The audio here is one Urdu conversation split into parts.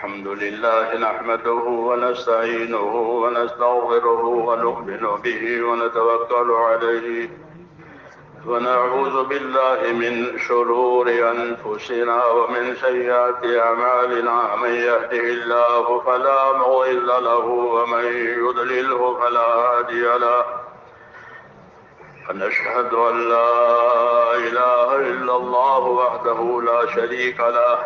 الحمد لله نحمده ونستعينه ونستغفره ونؤمن به ونتوكل عليه ونعوذ بالله من شرور أنفسنا ومن سيئات أعمالنا من يهده الله فلا مضل له ومن يضلله فلا هادي له ونشهد أن لا إله إلا الله وحده لا شريك له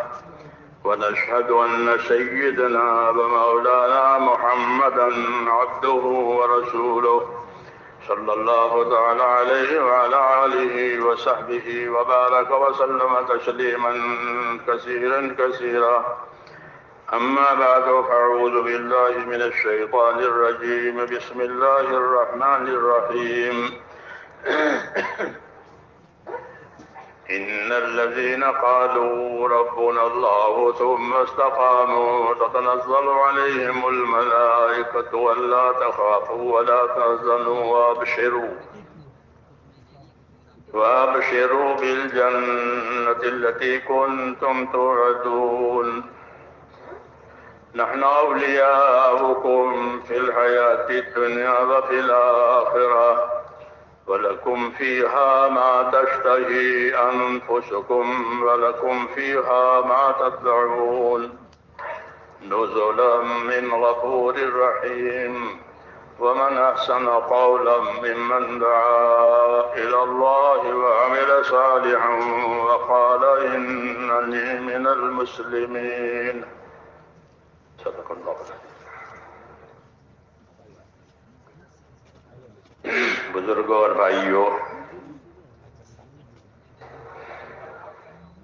ونشهد أن سيدنا ومولانا محمدا عبده ورسوله صلى الله تعالى عليه وعلى آله وصحبه وبارك وسلم تسليما كثيرا كثيرا أما بعد فأعوذ بالله من الشيطان الرجيم بسم الله الرحمن الرحيم إن الذين قالوا ربنا الله ثم استقاموا تتنزل عليهم الملائكة ألا تخافوا ولا تحزنوا وأبشروا بالجنة التي كنتم توعدون نحن أولياؤكم في الحياة الدنيا وفي الآخرة ولكم فيها ما تشتهي أنفسكم ولكم فيها ما تدعون نزلا من غفور رحيم ومن أحسن قولا ممن دعا إلى الله وعمل صالحا وقال إنني من المسلمين صدق الله العظيم. بزرگوں اور بھائیوں،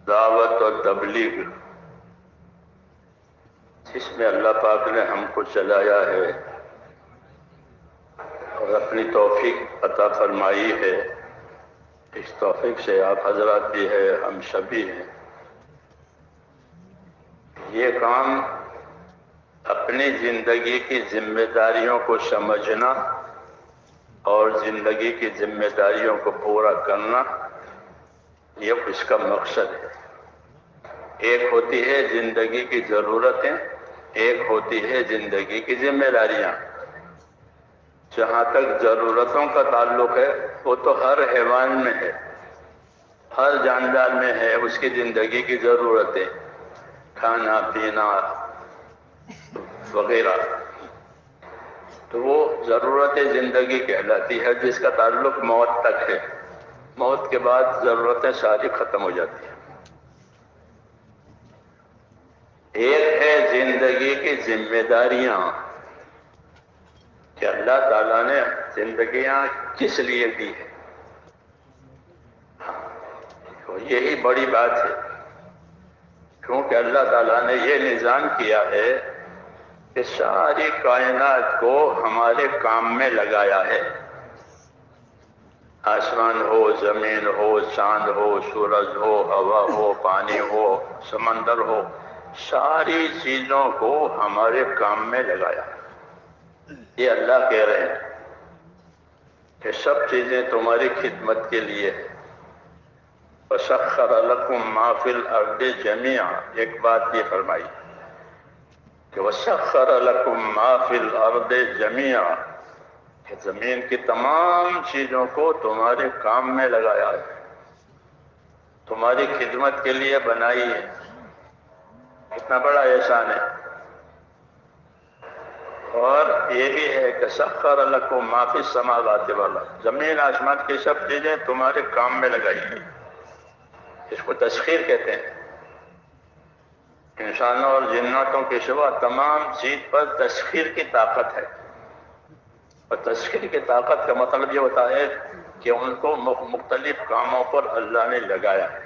دعوت اور تبلیغ جس میں اللہ پاک نے ہم کو چلایا ہے اور اپنی توفیق عطا فرمائی ہے، اس توفیق سے آپ حضرات بھی ہیں، ہم سبھی ہیں، یہ کام اپنی زندگی کی ذمہ داریوں کو سمجھنا اور زندگی کی ذمہ داریوں کو پورا کرنا، یہ اس کا مقصد ہے۔ ایک ہوتی ہے زندگی کی ضرورتیں، ایک ہوتی ہے زندگی کی ذمہ داریاں۔ جہاں تک ضرورتوں کا تعلق ہے وہ تو ہر حیوان میں ہے، ہر جاندار میں ہے، اس کی زندگی کی ضرورتیں، کھانا پینا وغیرہ، تو وہ ضرورت زندگی کہلاتی ہے، جس کا تعلق موت تک ہے۔ موت کے بعد ضرورتیں ساری ختم ہو جاتی ہیں۔ ایک ہے زندگی کی ذمہ داریاں کہ اللہ تعالیٰ نے زندگیاں کس لیے دی ہے، یہی بڑی بات ہے، کیونکہ اللہ تعالیٰ نے یہ نظام کیا ہے کہ ساری کائنات کو ہمارے کام میں لگایا ہے۔ آسمان ہو، زمین ہو، چاند ہو، سورج ہو، ہوا ہو، پانی ہو، سمندر ہو، ساری چیزوں کو ہمارے کام میں لگایا ہے۔ یہ اللہ کہہ رہے ہیں کہ سب چیزیں تمہاری خدمت کے لیے ہے۔ وَسَخَّرَ لَكُم مَّا فِي الْأَرْضِ جَمِيعًا، ایک بات یہ فرمائی کہ وَسَخَّرَ لَكُم مَّا فِي الْأَرْضِ جَمِيعًا، کہ زمین کی تمام چیزوں کو تمہارے کام میں لگایا ہے، تمہاری خدمت کے لیے بنائی ہے۔ کتنا بڑا احسان ہے۔ اور یہ بھی ہے کہ سخر لکم ما فی السماوات والارض، زمین آسمان کی سب چیزیں تمہارے کام میں لگائی گئی، اس کو تسخیر کہتے ہیں۔ انسانوں اور جناتوں کے سوا تمام چیز پر تسخیر کی طاقت ہے، اور تسخیر کی طاقت کا مطلب یہ ہوتا ہے کہ ان کو مختلف کاموں پر اللہ نے لگایا ہے،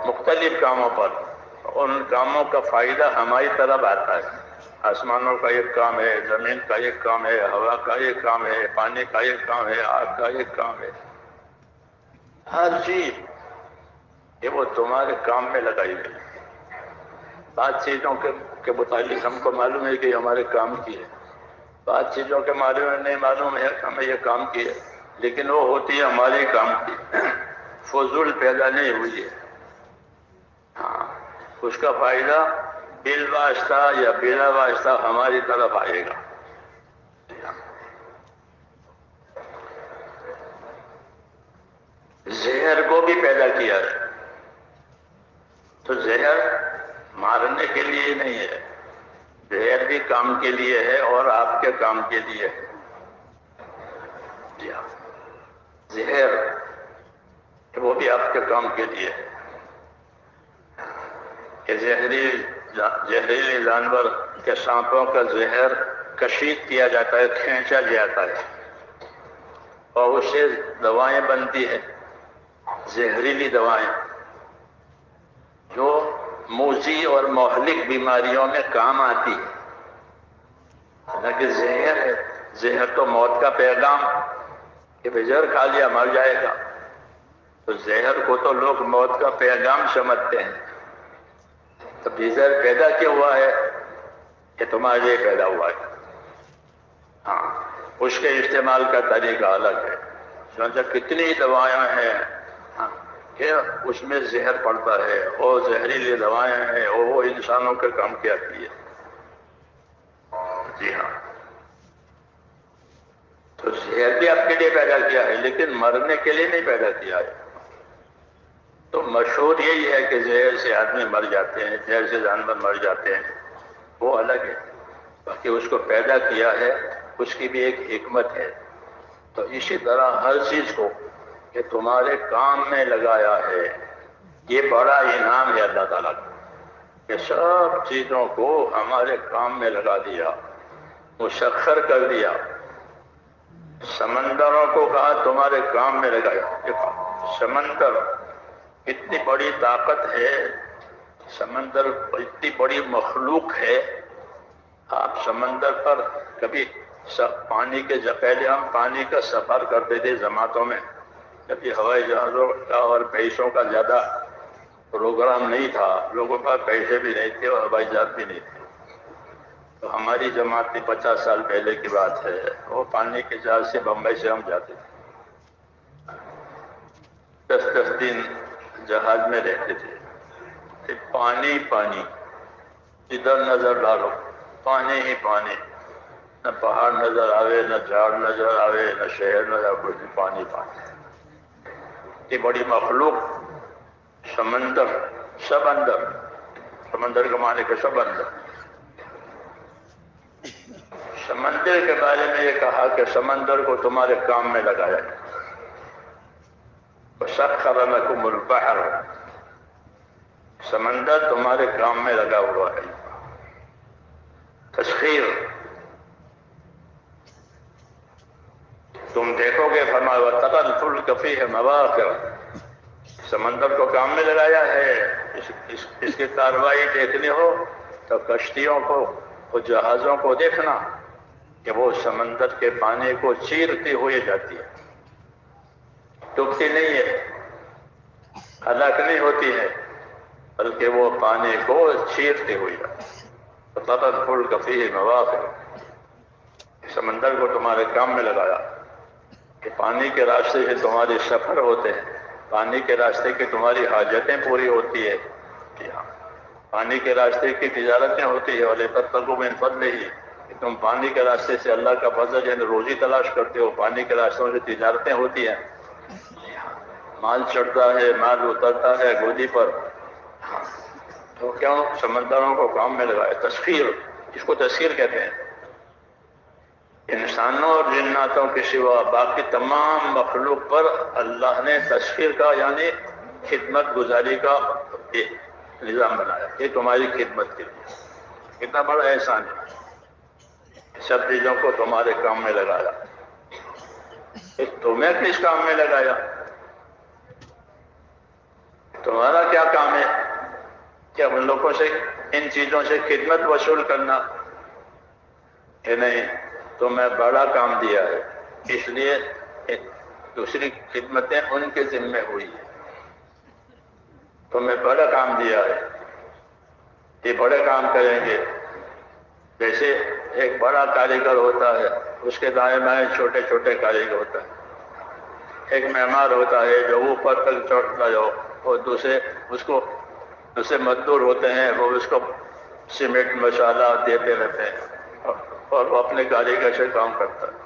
مختلف کاموں پر، ان کاموں کا فائدہ ہماری طرف آتا ہے۔ آسمانوں کا ایک کام ہے، زمین کا ایک کام ہے، ہوا کا ایک کام ہے، پانی کا ایک کام ہے، آگ کا ایک کام ہے، ہر چیز یہ وہ تمہارے کام میں لگائی گئی۔ بعض چیزوں کے متعلق ہم کو معلوم ہے کہ ہمارے کام کی ہے، بعض چیزوں کے بارے میں نہیں معلوم ہے کہ ہمیں یہ کام کی ہے، لیکن وہ ہوتی ہے ہمارے کام کی، فضول پیدا نہیں ہوئی ہے۔ ہاں، اس کا فائدہ بالواسطہ یا بلا واسطہ ہماری طرف آئے گا۔ زہر کو بھی پیدا کیا ہے، تو زہر مارنے کے لیے نہیں ہے، زہر بھی کام کے لیے ہے اور آپ کے کام کے لیے ہے۔ زہر وہ بھی آپ کے کام کے لیے ہے کہ زہریلے جانور کے سانپوں کا زہر کشید کیا جاتا ہے، کھینچا جاتا ہے اور اس سے دوائیں بنتی ہیں، زہریلی دوائیں جو موذی اور مہلک بیماریوں میں کام آتی ہے۔ حالانکہ زہر ہے، زہر تو موت کا پیغام کہ زہر کھا لیا مر جائے گا، تو زہر کو تو لوگ موت کا پیغام سمجھتے ہیں۔ تو زہر پیدا کیا ہوا ہے کہ تمہارے لیے پیدا ہوا ہے، ہاں اس کے استعمال کا طریقہ الگ ہے۔ سمجھا کتنی دوائیں ہیں کہ اس میں زہر پڑتا ہے اور زہریلی دوائیں ہیں اور وہ انسانوں کے کام کیا کی ہے۔ جی ہاں، تو زہر بھی آپ کے لیے پیدا کیا ہے لیکن مرنے کے لیے نہیں پیدا کیا ہے۔ تو مشہور یہی ہے کہ زہر سے آدمی مر جاتے ہیں، زہر سے جانور مر جاتے ہیں، وہ الگ ہے۔ باقی اس کو پیدا کیا ہے، اس کی بھی ایک حکمت ہے۔ تو اسی طرح ہر چیز کو کہ تمہارے کام میں لگایا ہے، یہ بڑا انعام ہے اللہ تعالیٰ کا کہ سب چیزوں کو ہمارے کام میں لگا دیا، مسخر کر دیا۔ سمندروں کو کہا تمہارے کام میں لگایا۔ سمندر اتنی بڑی طاقت ہے، سمندر اتنی بڑی مخلوق ہے۔ آپ سمندر پر کبھی پانی کے پہلے ہم پانی کا سفر کرتے تھے جماعتوں میں، کبھی ہوائی جہازوں کا اور پیسوں کا زیادہ پروگرام نہیں تھا، لوگوں کا پیسے بھی نہیں تھے اور ہوائی جہاز بھی نہیں تھے۔ تو ہماری جماعت میں 50 سال پہلے کی بات ہے، وہ پانی کے جہاز سے بمبئی سے ہم جاتے تھے، 10 دن جہاز میں رہتے تھے۔ پانی پانی، ادھر نظر ڈالو پانی ہی پانی، نہ پہاڑ نظر آوے، نہ جھاڑ نظر آوے، نہ شہر نظر آوے، کچھ پانی پانی۔ اتنی بڑی مخلوق سمندر، سب اندر، سمندر کا معنی کہ سب اندر۔ سمندر کے بارے میں یہ کہا کہ سمندر کو تمہارے کام میں لگایا ہے۔ وَسَخَّرَ لَكُمُ الْبَحْرَ، سمندر تمہارے کام میں لگا ہوا ہے۔ تسخیر، تم دیکھو گے فرمایا وَتَرَى الْفُلْكَ فِيهِ مَوَاخِرَ، سمندر کو کام میں لگایا ہے۔ اس کی کاروائی دیکھنی ہو تو کشتیوں کو اور جہازوں کو دیکھنا کہ وہ سمندر کے پانی کو چیرتی ہوئی جاتی ہے، ڈوبتی نہیں ہے، ہلاک نہیں ہوتی ہے، بلکہ وہ پانی کو چیرتے ہوئے جاتی ہے۔ وَتَرَى الْفُلْكَ فِيهِ مَوَاخِرَ، سمندر کو تمہارے کام میں لگایا کہ پانی کے راستے سے تمہارے سفر ہوتے ہیں، پانی کے راستے کی تمہاری حاجتیں پوری ہوتی ہے، پانی کے راستے کی تجارتیں ہوتی ہے۔ وَلِتَبْتَغُوا مِنْ فَضْلِهِ، کہ تم پانی کے راستے سے اللہ کا فضل یعنی روزی تلاش کرتے ہو، پانی کے راستوں سے تجارتیں ہوتی ہیں، مال چڑھتا ہے، مال اترتا ہے گودی پر، تو کیوں سمندروں کو کام میں لگایا۔ تسخیر، اس کو تسخیر کہتے ہیں۔ انسانوں اور جناتوں کے سوا باقی تمام مخلوق پر اللہ نے تسخیر کا یعنی خدمت گزاری کا نظام بنایا، یہ تمہاری خدمت کے لیے۔ کتنا بڑا احسان ہے، سب چیزوں کو تمہارے کام میں لگایا۔ تمہیں کس کام میں لگایا؟ تمہارا کیا کام ہے؟ کیا ان لوگوں سے ان چیزوں سے خدمت وصول کرنا کہ نہیں؟ تمہیں بڑا کام دیا ہے، اس لیے دوسری خدمتیں ان کے ذمہ ہوئی ہیں۔ تمہیں بڑا کام دیا ہے، یہ بڑے کام کریں گے۔ جیسے ایک بڑا کاریگر ہوتا ہے، اس کے دائیں بائیں چھوٹے چھوٹے کاریگر ہوتا ہے۔ ایک معمار ہوتا ہے جو اوپر تک چڑھتا ہو اور دوسرے اس کو اسے مزدور ہوتے ہیں، وہ اس کو سیمنٹ مسالہ دیتے رہتے ہیں اور وہ اپنے کاریگر سے کام کرتا ہے۔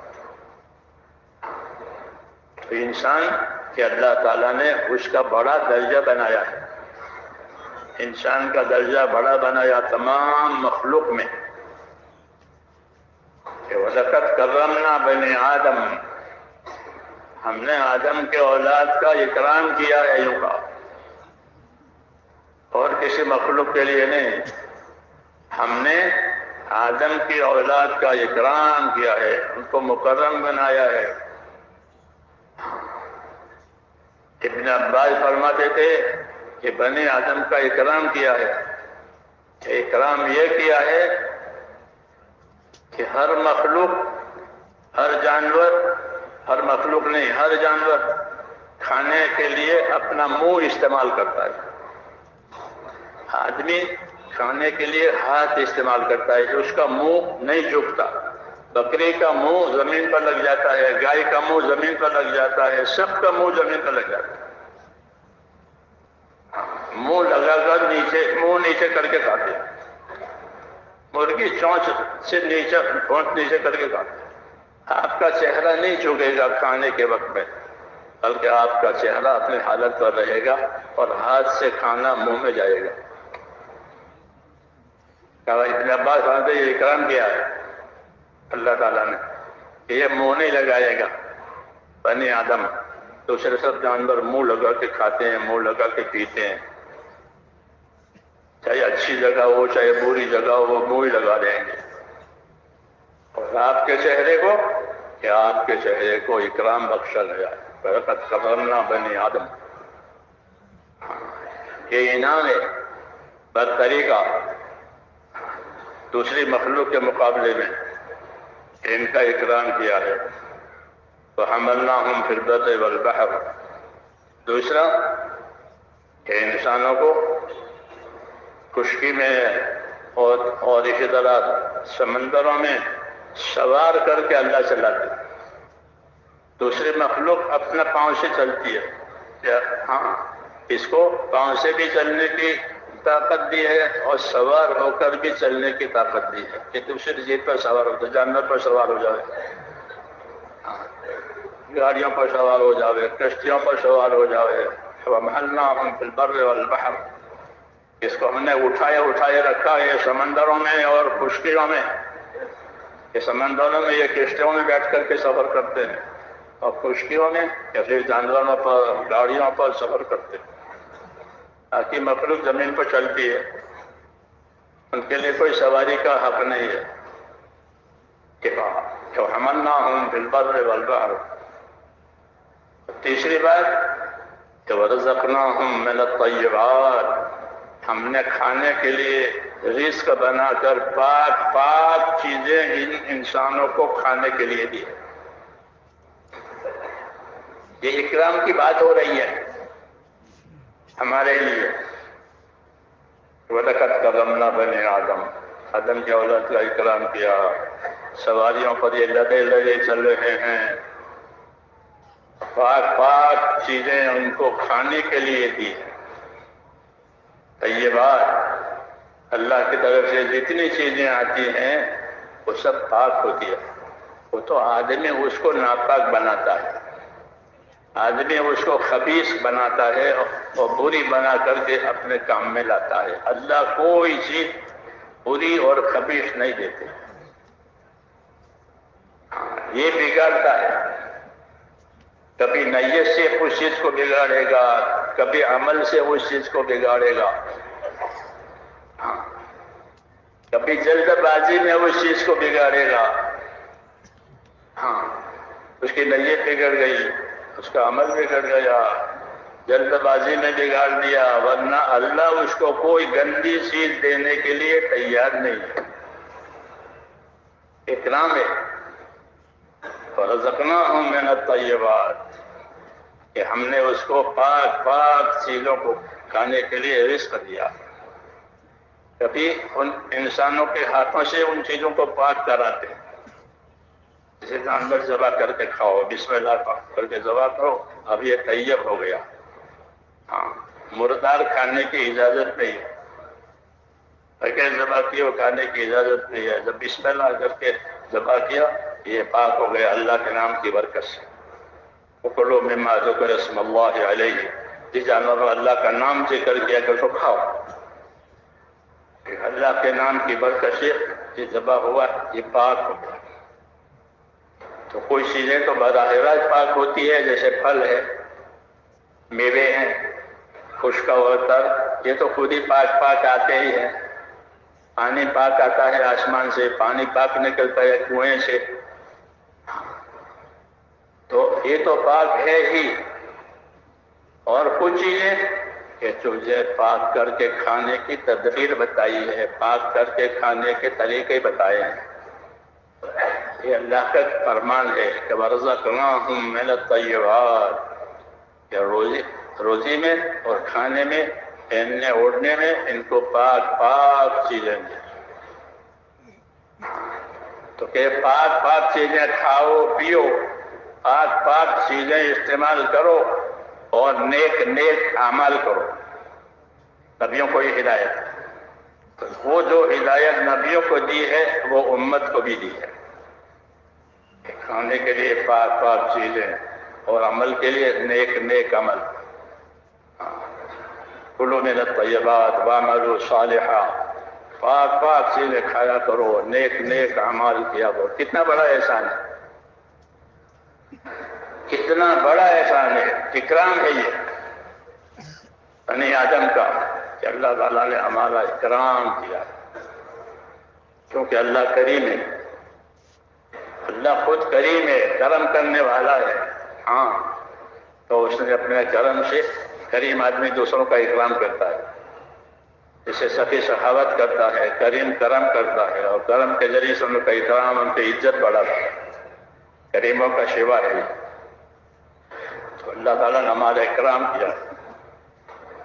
تو انسان کہ اللہ تعالیٰ نے اس کا بڑا درجہ بنایا ہے، انسان کا درجہ بڑا بنایا تمام مخلوق میں کہ وَلَقَدْ كَرَّمْنَا بَنِي آدم، ہم نے آدم کے اولاد کا اکرام کیا ہے، یوں کہا، اور کسی مخلوق کے لیے نہیں، ہم نے آدم کی اولاد کا اکرام کیا ہے، ان کو مکرم بنایا ہے۔ ابن عباس فرماتے تھے کہ بنی آدم کا اکرام کیا ہے، اکرام یہ کیا ہے کہ ہر مخلوق، ہر جانور، ہر مخلوق نہیں، ہر جانور کھانے کے لیے اپنا منہ استعمال کرتا ہے۔ آدمی کھانے کے لیے ہاتھ استعمال کرتا ہے، اس کا منہ نہیں جھکتا۔ بکری کا منہ زمین پر لگ جاتا ہے، گائے کا منہ زمین پر لگ جاتا ہے، سب کا منہ زمین پر لگ جاتا ہے۔ منہ لگا کر منہ نیچے کر کے کھاتے ہیں، مرغی چونچ سے نیچے کر کے کھاتے ہیں۔ آپ کا چہرہ نہیں جھکے گا کھانے کے وقت میں، بلکہ آپ کا چہرہ اپنی حالت پر رہے گا اور ہاتھ سے کھانا منہ میں جائے گا۔ ابن عباس نے یہ اکرام کیا ہے اللہ تعالیٰ نے کہ یہ منہ نہیں لگائے گا بنی آدم، دوسرے سب جانور منہ لگا کے کھاتے ہیں، منہ لگا کے پیتے ہیں، چاہے اچھی جگہ ہو چاہے بری جگہ ہو، وہ منہ ہی لگا دیں گے۔ اور آپ کے چہرے کو، کہ آپ کے چہرے کو اکرام بخشا گیا، وَلَقَدْ كَرَّمْنَا بَنِي آدم، یہ انعام ہے برتری کا دوسری مخلوق کے مقابلے میں، ان کا اکرام کیا ہے۔ وَحَمَلْنَاهُمْ فِي الْبَرِّ وَالْبَحْرِ، دوسرا کہ انسانوں کو خشکی میں اور اسی طرح سمندروں میں سوار کر کے اللہ چلاتے۔ دوسری مخلوق اپنا پاؤں سے چلتی ہے، کہ ہاں اس کو پاؤں سے بھی چلنے کی طاقت دی ہے اور سوار ہو کر بھی چلنے کی طاقت دی ہے، کہ دوسری چیز پر سوار ہو، جانور پر سوار ہو جائے، گاڑیوں پر سوار ہو جاوے، کشتیوں پر سوار ہو جاوے۔ وَحَمَلْنَاهُمْ فِي الْبَرِّ وَالْبَحْرِ، اس کو ہم نے اٹھائے رکھا ہے سمندروں میں اور خشکیوں میں، کہ سمندروں میں یہ کشتیوں میں بیٹھ کر کے سفر کرتے ہیں اور خشکیوں میں یا پھر جانوروں پر گاڑیوں پر سفر کرتے ہیں، تاکہ مخلوق زمین پر چلتی ہے، ان کے لیے کوئی سواری کا حق نہیں ہے۔ کہ حَمَلْنَاهُمْ فِي الْبَرِّ وَالْبَحْرِ، تیسری بات کہ وَرَزَقْنَاهُمْ مِنَ الطَّيِّبَاتِ، ہم نے کھانے کے لیے رزق بنا کر پاک چیزیں ان انسانوں کو کھانے کے لیے دی۔ یہ اکرام کی بات ہو رہی ہے ہمارے لیے۔ وَلَقَدْ كَرَّمْنَا بَنِي آدم، آدم کی اولاد کا اکرام کیا، سواریوں پر یہ لدے چل رہے ہیں، پاک چیزیں ان کو کھانے کے لیے دی۔ طیبات، اللہ کی طرف سے جتنی چیزیں آتی ہیں وہ سب پاک ہوتی ہے، وہ تو آدمی اس کو ناپاک بناتا ہے، آدمی اس کو خبیث بناتا ہے اور بری بنا کر کے اپنے کام میں لاتا ہے۔ اللہ کوئی چیز بری اور خبیث نہیں دیتے، یہ بگاڑتا ہے، کبھی نیت سے اس چیز کو بگاڑے گا، کبھی عمل سے اس چیز کو بگاڑے گا، کبھی جلد بازی میں اس چیز کو بگاڑے گا۔ ہاں، اس کی نیت بگڑ گئی، اس کا عمل بگڑ گیا، جلد بازی میں بگاڑ دیا، ورنہ اللہ اس کو کوئی گندی چیز دینے کے لیے تیار نہیں ہے۔ اکرام ہے، وَرَزَقْنَاهُمْ مِنَ الطَّيِّبَاتِ، کہ ہم نے اس کو پاک چیزوں کو کھانے کے لیے رزق دیا۔ کبھی ان انسانوں کے ہاتھوں سے ان چیزوں کو پاک کراتے ہیں، جسے جانور ذبح کر کے کھاؤ، بسم اللہ کر کے ذبح کرو، اب یہ طیب ہو گیا۔ ہاں، مردار کھانے کی اجازت نہیں ہے، بغیر ذبح کیے وہ کھانے کی اجازت نہیں ہے. جب بسم اللہ کر کے ذبح کیا یہ پاک ہو گیا اللہ کے نام کی برکت سے. وَكُلُوا مِمَّا ذُكِرَ اسْمُ اللَّهِ عَلَيْهِ، جس جانور پر اللہ کا نام ذکر کیا کہ اس کو کھاؤ. اللہ کے نام کی برکت سے یہ ذبح ہوا یہ پاک ہو گیا. تو کوئی چیزیں تو براہ راست پاک ہوتی ہے، جیسے پھل ہے، میوے ہیں، خشک و تر، یہ تو خود ہی پاک پاک آتے ہی ہیں. پانی پاک آتا ہے آسمان سے، پانی پاک نکلتا ہے کنویں سے، تو یہ تو پاک ہے ہی. اور کچھ چیزیں کہ تجھے پاک کر کے کھانے کی تدبیر بتائی ہے، پاک کر کے کھانے کے طریقے بتائے ہیں. یہ اللہ کا فرمان ہے کہ وَرَزَقْنَاهُم مِّنَ الطَّيِّبَاتِ، کہ روزی میں اور کھانے میں، پہننے اوڑھنے میں ان کو پاک پاک چیزیں دیں. تو کہ پاک پاک چیزیں کھاؤ پیو، پاک پاک چیزیں استعمال کرو اور نیک نیک اعمال کرو. نبیوں کو یہ ہدایت ہے. تو وہ جو ہدایت نبیوں کو دی ہے وہ امت کو بھی دی ہے. کھانے کے لیے پاک پاک چیزیں اور عمل کے لیے نیک نیک عمل. کلوا من الطیبات واعملوا صالحا، پاک پاک چیزیں کھایا کرو، نیک نیک اعمال کیا کرو. کتنا بڑا احسان ہے، کتنا بڑا احسان ہے، اکرام ہے یہ بنی آدم کا کہ اللہ تعالیٰ نے ہمارا اکرام کیا. کیونکہ اللہ کریم ہے، اللہ خود کریم ہے، کرم کرنے والا ہے. ہاں تو اس نے اپنے کرم سے، کریم آدمی دوسروں کا اکرام کرتا ہے، جسے سخی سخاوت کرتا ہے، کریم کرم کرتا ہے، اور کرم کے ذریعے سے ان کا اکرام، ان کی عزت بڑھاتا ہے. کریموں کا شیوا ہے. تو اللہ تعالیٰ نے ہمارا اکرام کیا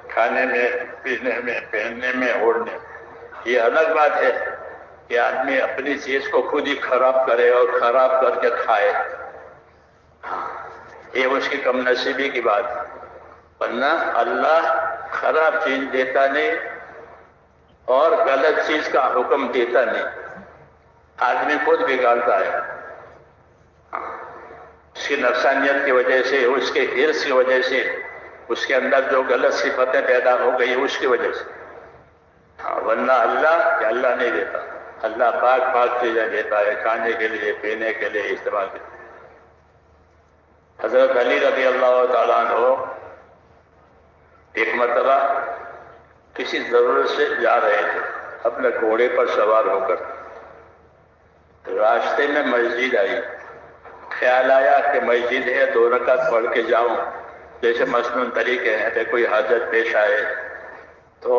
کھانے میں، پینے میں، پہننے میں، اوڑھنے میں. یہ الگ بات ہے کہ آدمی اپنی چیز کو خود ہی خراب کرے اور خراب کر کے کھائے، یہ اس کی کم نصیبی کی بات ہے. ورنہ اللہ خراب چیز دیتا نہیں اور غلط چیز کا حکم دیتا نہیں، آدمی خود بگاڑتا ہے. اس کی نفسانیت کی وجہ سے، اس کے حرص کی وجہ سے، اس کے اندر جو غلط صفتیں پیدا ہو گئی اس کی وجہ سے. ورنہ اللہ نہیں دیتا. اللہ پاک پاک چیزیں دیتا ہے کھانے کے لیے، پینے کے لیے، استعمال کے لیے. حضرت علی رضی اللہ تعالیٰ عنہ ایک مرتبہ کسی ضرورت سے جا رہے تھے اپنے گھوڑے پر سوار ہو کر. راستے میں مسجد آئی، خیال آیا کہ مسجد ہے 2 رکعت پڑھ کے جاؤں. جیسے مصنون طریقے ہیں کہ کوئی حاجت پیش آئے تو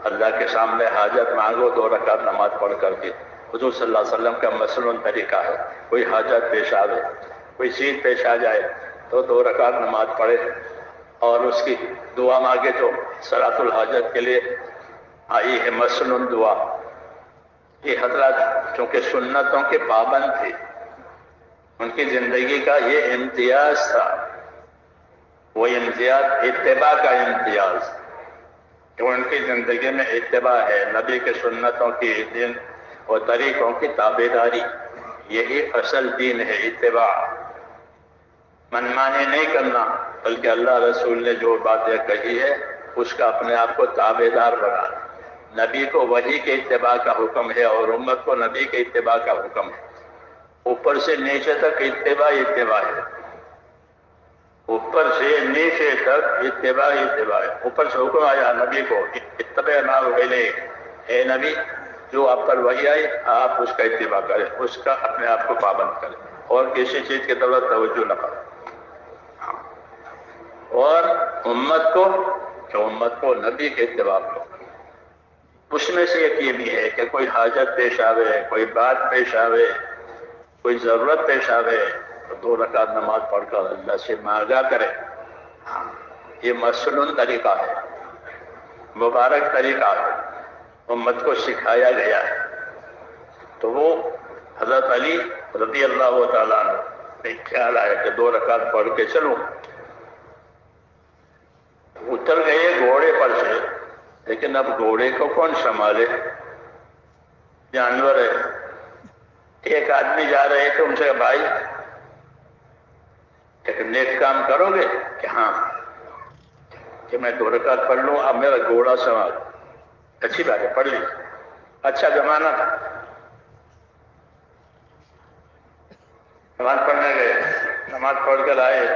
اللہ کے سامنے حاجت مانگو 2 رکعت نماز پڑھ کر کے. حضور صلی اللہ علیہ وسلم کا مصنون طریقہ ہے، کوئی حاجت پیش آئے، کوئی چیز پیش آ جائے تو 2 رکعت نماز پڑھے اور اس کی دعا مانگے. تو صلاۃ الحاجت کے لیے آئی ہے مصنون دعا. یہ حضرات چونکہ سنتوں کے پابند تھے، ان کی زندگی کا یہ امتیاز تھا، وہ امتیاز اتباع کا امتیاز، کہ ان کی زندگی میں اتباع ہے، نبی کے سنتوں کی دین اور طریقوں کی تابعداری. یہی اصل دین ہے، اتباع. منمانی نہیں کرنا، بلکہ اللہ رسول نے جو باتیں کہی ہے اس کا اپنے آپ کو تابعدار بنانا. نبی کو وحی کے اتباع کا حکم ہے اور امت کو نبی کے اتباع کا حکم ہے. اوپر سے نیچے تک اتباع ہے، اوپر سے نیچے تک اتباع ہے. اوپر سے حکم آیا نبی کو، اتبع ما الیک، اے نبی جو آپ پر وحی آئی آپ اس کا اتباع کریں، اس کا اپنے آپ کو پابند کریں اور کسی چیز کی طرف توجہ نہ کریں. اور امت کو نبی کے اتباع کرو. اس میں سے ایک یہ بھی ہے کہ کوئی حاجت پیش آوے، کوئی بات پیش آوے، کوئی ضرورت پیش آوے تو 2 رکعت نماز پڑھ کر اللہ سے مانگا کرے. یہ مصنون طریقہ ہے، مبارک طریقہ ہے، امت کو سکھایا گیا ہے. تو وہ حضرت علی رضی اللہ تعالیٰ عنہ ایک خیال آیا کہ 2 رکعت پڑھ کے چلوں. اتر گئے گھوڑے پر سے، لیکن اب گھوڑے کو کون سنبھالے؟ جانور ہے۔ ایک آدمی جا رہے تھے، ان سے کہا بھائی ایک نیک کام کرو گے؟ کہ ہاں، کہ میں 2 رکعت پڑھ لوں، اب میرا گھوڑا سنبھال۔ اچھی بات ہے، پڑھ لی، اچھا زمانہ تھا۔ نماز پڑھنے گئے، نماز پڑھ کر آئے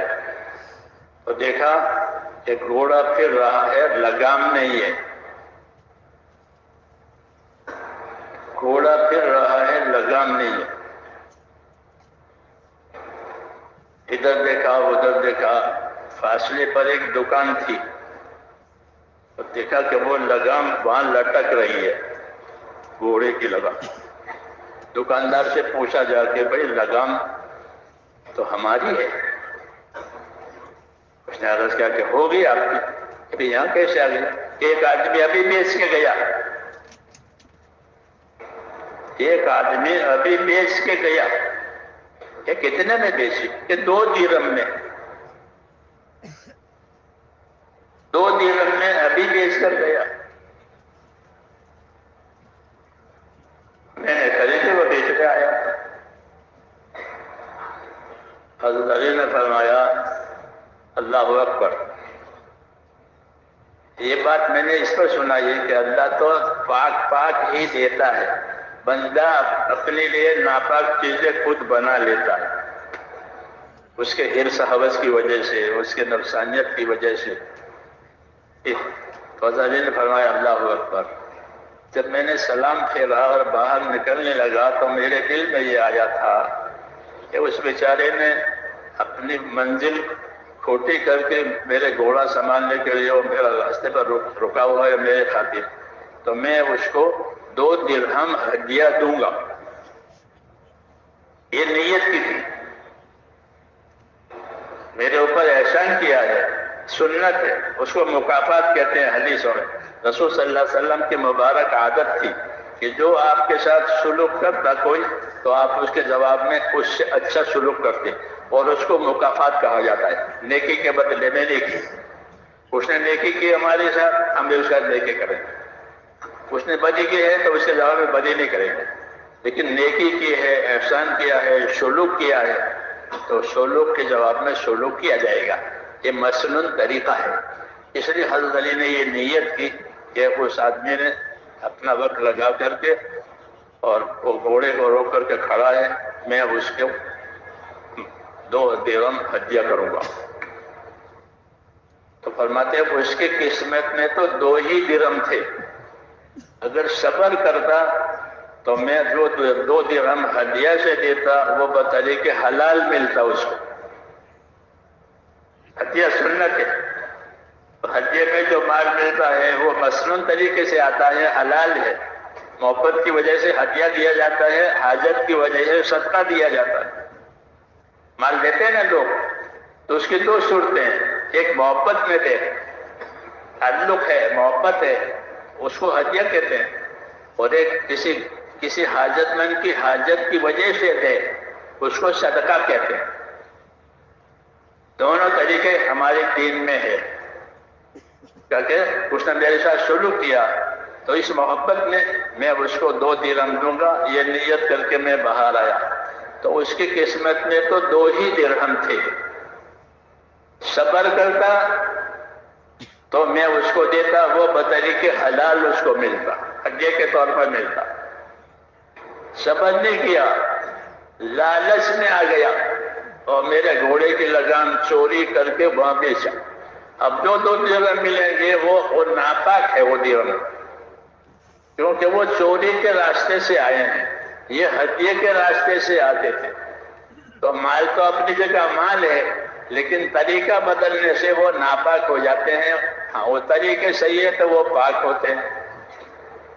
تو دیکھا کہ گھوڑا پھر رہا ہے، لگام نہیں ہے۔ گھوڑا پھر رہا ہے، لگام نہیں ہے۔ ادھر دیکھا ادھر دیکھا، فاصلے پر ایک دکان تھی، تو دیکھا کہ وہ لگام وہاں لٹک رہی ہے، گھوڑے کی لگام۔ دکاندار سے پوچھا جا کے بھائی لگام تو ہماری ہے؟ اس نے عرض کیا کہ ہوگی آپ کی۔ کہ یہاں کیسے آ گیا؟ ایک آدمی ابھی بیچ کے گیا، ایک آدمی ابھی بیچ کے گیا۔ کہ کتنے میں بیچی؟ کہ 2 درہم میں۔ 2 درہم میں ابھی بیچ کر گیا۔ میں نے خریدے، وہ بیچ کے آیا۔ حضرت علی نے فرمایا اللہ اکبر۔ یہ بات میں نے اس پر سنائی کہ اللہ تو پاک پاک ہی دیتا ہے، بندہ اپنے لیے ناپاک چیزیں خود بنا لیتا ہے، اس کے حرص ہوس کی وجہ سے، اس کے نفسانیت کی وجہ سے۔ حضرت علی نے فرمایا اللہ اکبر۔ جب میں نے سلام پھیرا اور باہر نکلنے لگا تو میرے دل میں یہ آیا تھا کہ اس بیچارے نے اپنی منزل کھوٹی کر کے میرے گھوڑا سنبھالنے کے لیے وہ میرا راستے پر رکا ہوا ہے میرے خاطر، تو میں اس کو 2 درہم ہدیہ دوں گا۔ یہ نیت کی تھی، میرے اوپر احسان کیا ہے، سنت ہے، اس کو مکافات کہتے ہیں حدیثوں میں۔ رسول صلی اللہ علیہ وسلم کی مبارک عادت تھی کہ جو آپ کے ساتھ سلوک کرتا کوئی تو آپ اس کے جواب میں اس سے اچھا سلوک کرتے، اور اس کو مکافات کہا جاتا ہے، نیکی کے بدلے میں نیکی۔ اس نے نیکی کی ہمارے ساتھ، ہم بھی اس کا نیکی کریں گے۔ اس نے بدی کی ہے تو اس کے جواب میں بدی نہیں کریں گے، لیکن نیکی کی ہے، احسان کیا ہے، سلوک کیا ہے تو سلوک کے جواب میں سلوک کیا جائے گا۔ یہ مسنون طریقہ ہے۔ اس لیے حضرت علی نے یہ نیت کی کہ اس آدمی نے اپنا وقت لگا کر کے اور وہ گھوڑے کو روک کر کے کھڑا ہے، میں اس کو 2 درہم ہدیہ کروں گا۔ تو فرماتے ہیں اس کی قسمت میں تو 2 ہی درہم تھے، اگر صبر کرتا تو میں جو 2 درہم ہدیہ سے دیتا وہ بطریق حلال ملتا اس کو۔ ہدیہ سنت ہے، ہدیے میں جو مال ملتا ہے وہ مسنون طریقے سے آتا ہے، حلال ہے، محبت کی وجہ سے ہدیہ دیا جاتا ہے، حاجت کی وجہ سے صدقہ دیا جاتا ہے۔ مال دیتے ہیں نا لوگ تو اس کی 2 صورتیں ہیں، ایک محبت میں دے، تعلق ہے، محبت ہے، اس کو ہدیہ کہتے ہیں، اور ایک کسی حاجت مند کی حاجت کی وجہ سے دے، اس کو صدقہ کہتے ہیں۔ دونوں طریقے ہمارے دین میں ہے، کہ اس نے میرے ساتھ سلوک کیا تو اس محبت میں میں اس کو 2 درہم دوں گا، یہ نیت کر کے میں باہر آیا تو اس کی قسمت میں تو 2 ہی درہم تھے۔ صبر کرتا تو میں اس کو دیتا، وہ بطریق حلال اس کو ملتا، ہدیے کے طور پر ملتا۔ صبر نہیں کیا، لالچ میں آ گیا اور میرے گھوڑے کی لگام چوری کر کے وہاں بیچا۔ اب جو 2 درہم ملیں گے وہ ناپاک ہے، وہ درہم، کیونکہ وہ چوری کے راستے سے آئے ہیں، یہ ہدیے کے راستے سے آتے تھے۔ تو مال تو اپنی جگہ مال ہے، لیکن طریقہ بدلنے سے وہ ناپاک ہو جاتے ہیں۔ ہاں وہ طریقے صحیح ہے تو وہ پاک ہوتے ہیں۔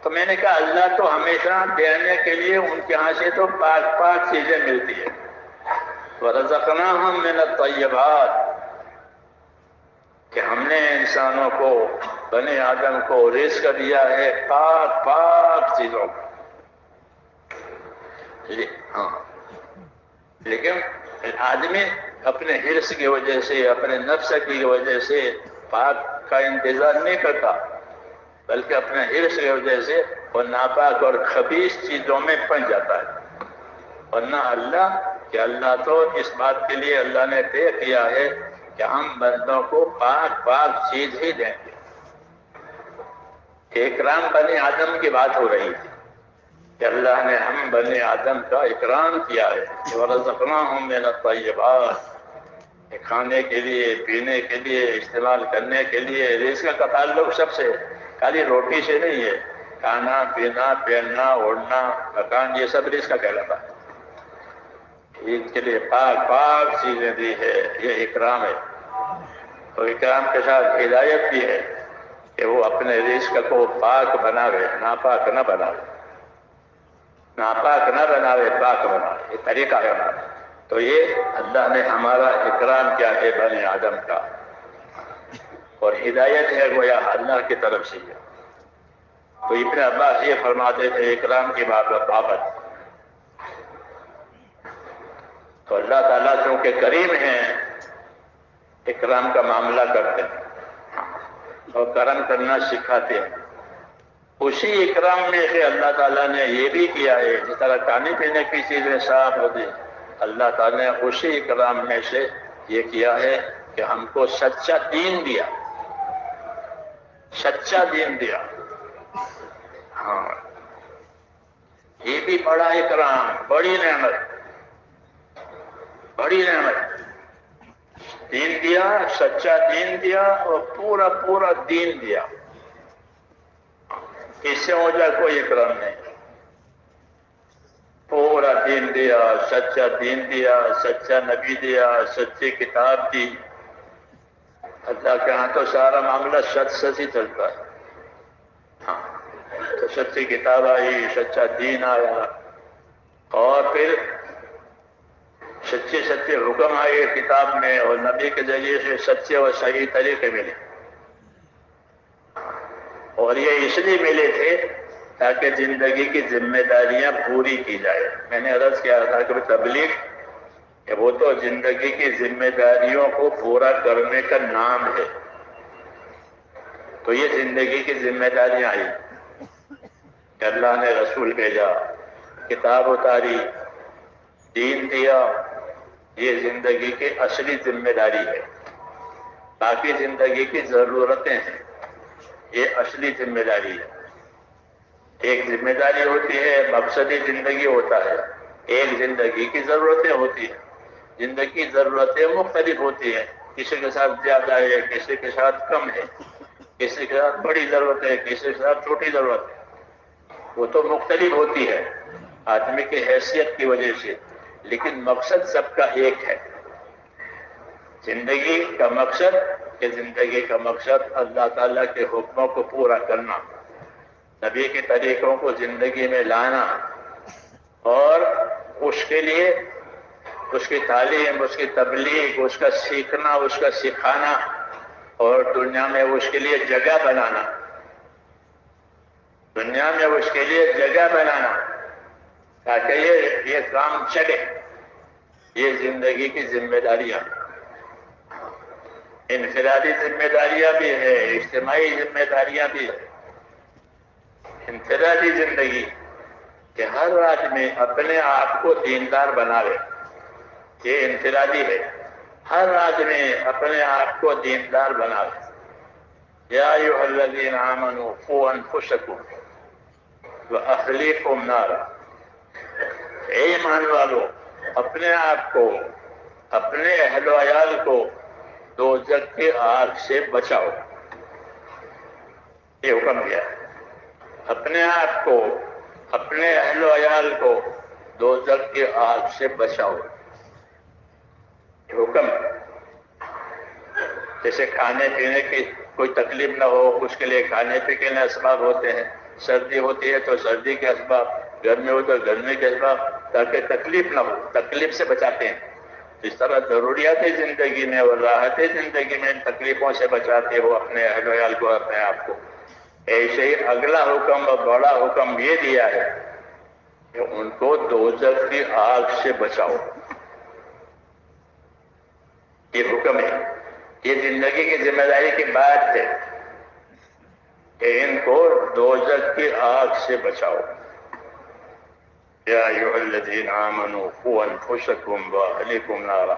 تو میں نے کہا اللہ تو ہمیشہ دینے کے لیے ان کے ہاں سے تو پاک پاک چیزیں ملتی ہیں۔ وَرَزَقْنَاهُم مِّنَ الطَّيِّبَاتِ، کہ ہم نے انسانوں کو، بنی آدم کو رزق دیا ہے پاک پاک چیزوں کا۔ ہاں لیکن آدمی اپنے حرص کی وجہ سے، اپنے نفس کی وجہ سے پاک کا انتظار نہیں کرتا، بلکہ اپنے حرص کی وجہ سے وہ ناپاک اور خبیث چیزوں میں پھنس جاتا ہے۔ ورنہ اللہ تو اس بات کے لیے اللہ نے طے کیا ہے کہ ہم بندوں کو پاک پاک چیز ہی دیں گے۔ اکرام بنی آدم کی بات ہو رہی تھی کہ اللہ نے ہم بنی آدم کا اکرام کیا ہے، وَرَزَقْنَاهُم مِّنَ الطَّيِّبَاتِ، کھانے کے لیے، پینے کے لیے، استعمال کرنے کے لیے۔ رزق کا تعلق سب سے، خالی روٹی سے نہیں ہے، کھانا پینا، پہننا، اوڑھنا، مکان، یہ سب رزق کا کہلاتا ہے۔ عید کے لیے پاک پاک چیزیں دی ہے، یہ اکرام ہے۔ تو اکرام کے ساتھ ہدایت بھی ہے کہ وہ اپنے رزق کو پاک بناوے، ناپاک نہ بناوے، ناپاک نہ بناوے، پاک بناوے، یہ طریقہ ہے ہمارا۔ تو یہ اللہ نے ہمارا اکرام کیا ہے بنی آدم کا، اور ہدایت ہے گویا اللہ کی طرف سے۔ تو ابن عباس یہ فرماتے تھے اکرام کی بابت، تو اللہ تعالیٰ چونکہ کریم ہیں، اکرام کا معاملہ کرتے ہیں اور کرم کرنا سکھاتے ہیں۔ اسی اکرام میں سے اللہ تعالیٰ نے یہ بھی کیا ہے، جس طرح کھانے پینے کی چیزیں صاف ہوتی، اللہ تعالیٰ نے اسی اکرام میں سے یہ کیا ہے کہ ہم کو سچا دین دیا، سچا دین دیا۔ ہاں، یہ بھی بڑا اکرام، بڑی نعمت، بڑی نعمت۔ دین دیا، سچا دین دیا، اور پورا پورا دین دیا۔ اس سے اونچا کوئی اکرام نہیں۔ پورا دین دیا، سچا دین دیا، سچا نبی دیا، سچی کتاب دی۔ اللہ کے ہاں تو سارا معاملہ سچ سچ ہی چلتا ہے۔ ہاں، تو سچی کتاب آئی، سچا دین آیا، اور پھر سچے سچے حکم آئے کتاب میں، اور نبی کے ذریعے سے سچے اور صحیح طریقے ملے۔ اور یہ اس لیے ملے تھے تاکہ زندگی کی ذمہ داریاں پوری کی جائے۔ میں نے عرض کیا تھا کہ تبلیغ کہ وہ تو زندگی کی ذمہ داریوں کو پورا کرنے کا نام ہے۔ تو یہ زندگی کی ذمہ داریاں آئی کہ اللہ نے رسول بھیجا، کتاب اتاری، دین دیا، یہ زندگی کی اصلی ذمہ داری ہے۔ باقی زندگی کی ضرورتیں ہیں، یہ اصلی ذمہ داری ہے۔ ایک ذمہ داری ہوتی ہے، مقصدی زندگی ہوتا ہے، ایک زندگی کی ضرورتیں ہوتی ہیں۔ زندگی کی ضرورتیں مختلف ہوتی ہیں، کسی کے ساتھ زیادہ ہے، کسی کے ساتھ کم ہے، کسی کے ساتھ بڑی ضرورت ہے، کسی کے ساتھ چھوٹی ضرورت ہے۔ وہ تو مختلف ہوتی ہے آدمی کی حیثیت کی وجہ سے، لیکن مقصد سب کا ایک ہے۔ زندگی کا مقصد کہ زندگی کا مقصد اللہ تعالیٰ کے حکموں کو پورا کرنا، نبی کے طریقوں کو زندگی میں لانا، اور اس کے لیے اس کی تعلیم، اس کی تبلیغ، اس کا سیکھنا، اس کا سکھانا، اور دنیا میں اس کے لیے جگہ بنانا، دنیا میں اس کے لیے جگہ بنانا تاکہ یہ کام چلے۔ یہ زندگی کی ذمہ داریاں، انفرادی ذمہ داریاں بھی ہے، اجتماعی ذمہ داریاں بھی ہے۔ انفرادی زندگی کہ ہر آدمی اپنے آپ کو دیندار بناوے، یہ انفرادی ہے۔ ہر آدمی اپنے آپ کو دیندار بناوے۔ یا ایھا الذین آمنوا قوا انفسکم واہلیکم نارا، اے ایمان والو، اپنے آپ کو، اپنے اہل و عیال کو دوزخ کی آگ سے بچاؤ۔ یہ حکم دیا ہے، اپنے آپ کو، اپنے اہل و عیال کو دوزخ کی آگ سے بچاؤ۔ یہ حکم ہے۔ جیسے کھانے پینے کی کوئی تکلیف نہ ہو، اس کے لیے کھانے پینے کے اسباب ہوتے ہیں۔ سردی ہوتی ہے تو سردی کے اسباب، گرمی ہو تو گرمی کے اسباب، تاکہ تکلیف نہ ہو، تکلیف سے بچاتے ہیں۔ اس طرح ضروریات زندگی میں اور راحت زندگی میں تکلیفوں سے بچاتے ہو اپنے اہل و عیال کو، اپنے آپ کو۔ ایسے ہی اگلا حکم اور بڑا حکم یہ دیا ہے کہ ان کو دوزخ کی آگ سے بچاؤ۔ یہ حکم ہے۔ یہ زندگی کی ذمہ داری کی بات ہے کہ ان کو دوزخ کی آگ سے بچاؤ. یا ایھا الذین آمنوا قوا انفسکم واہلیکم نارا،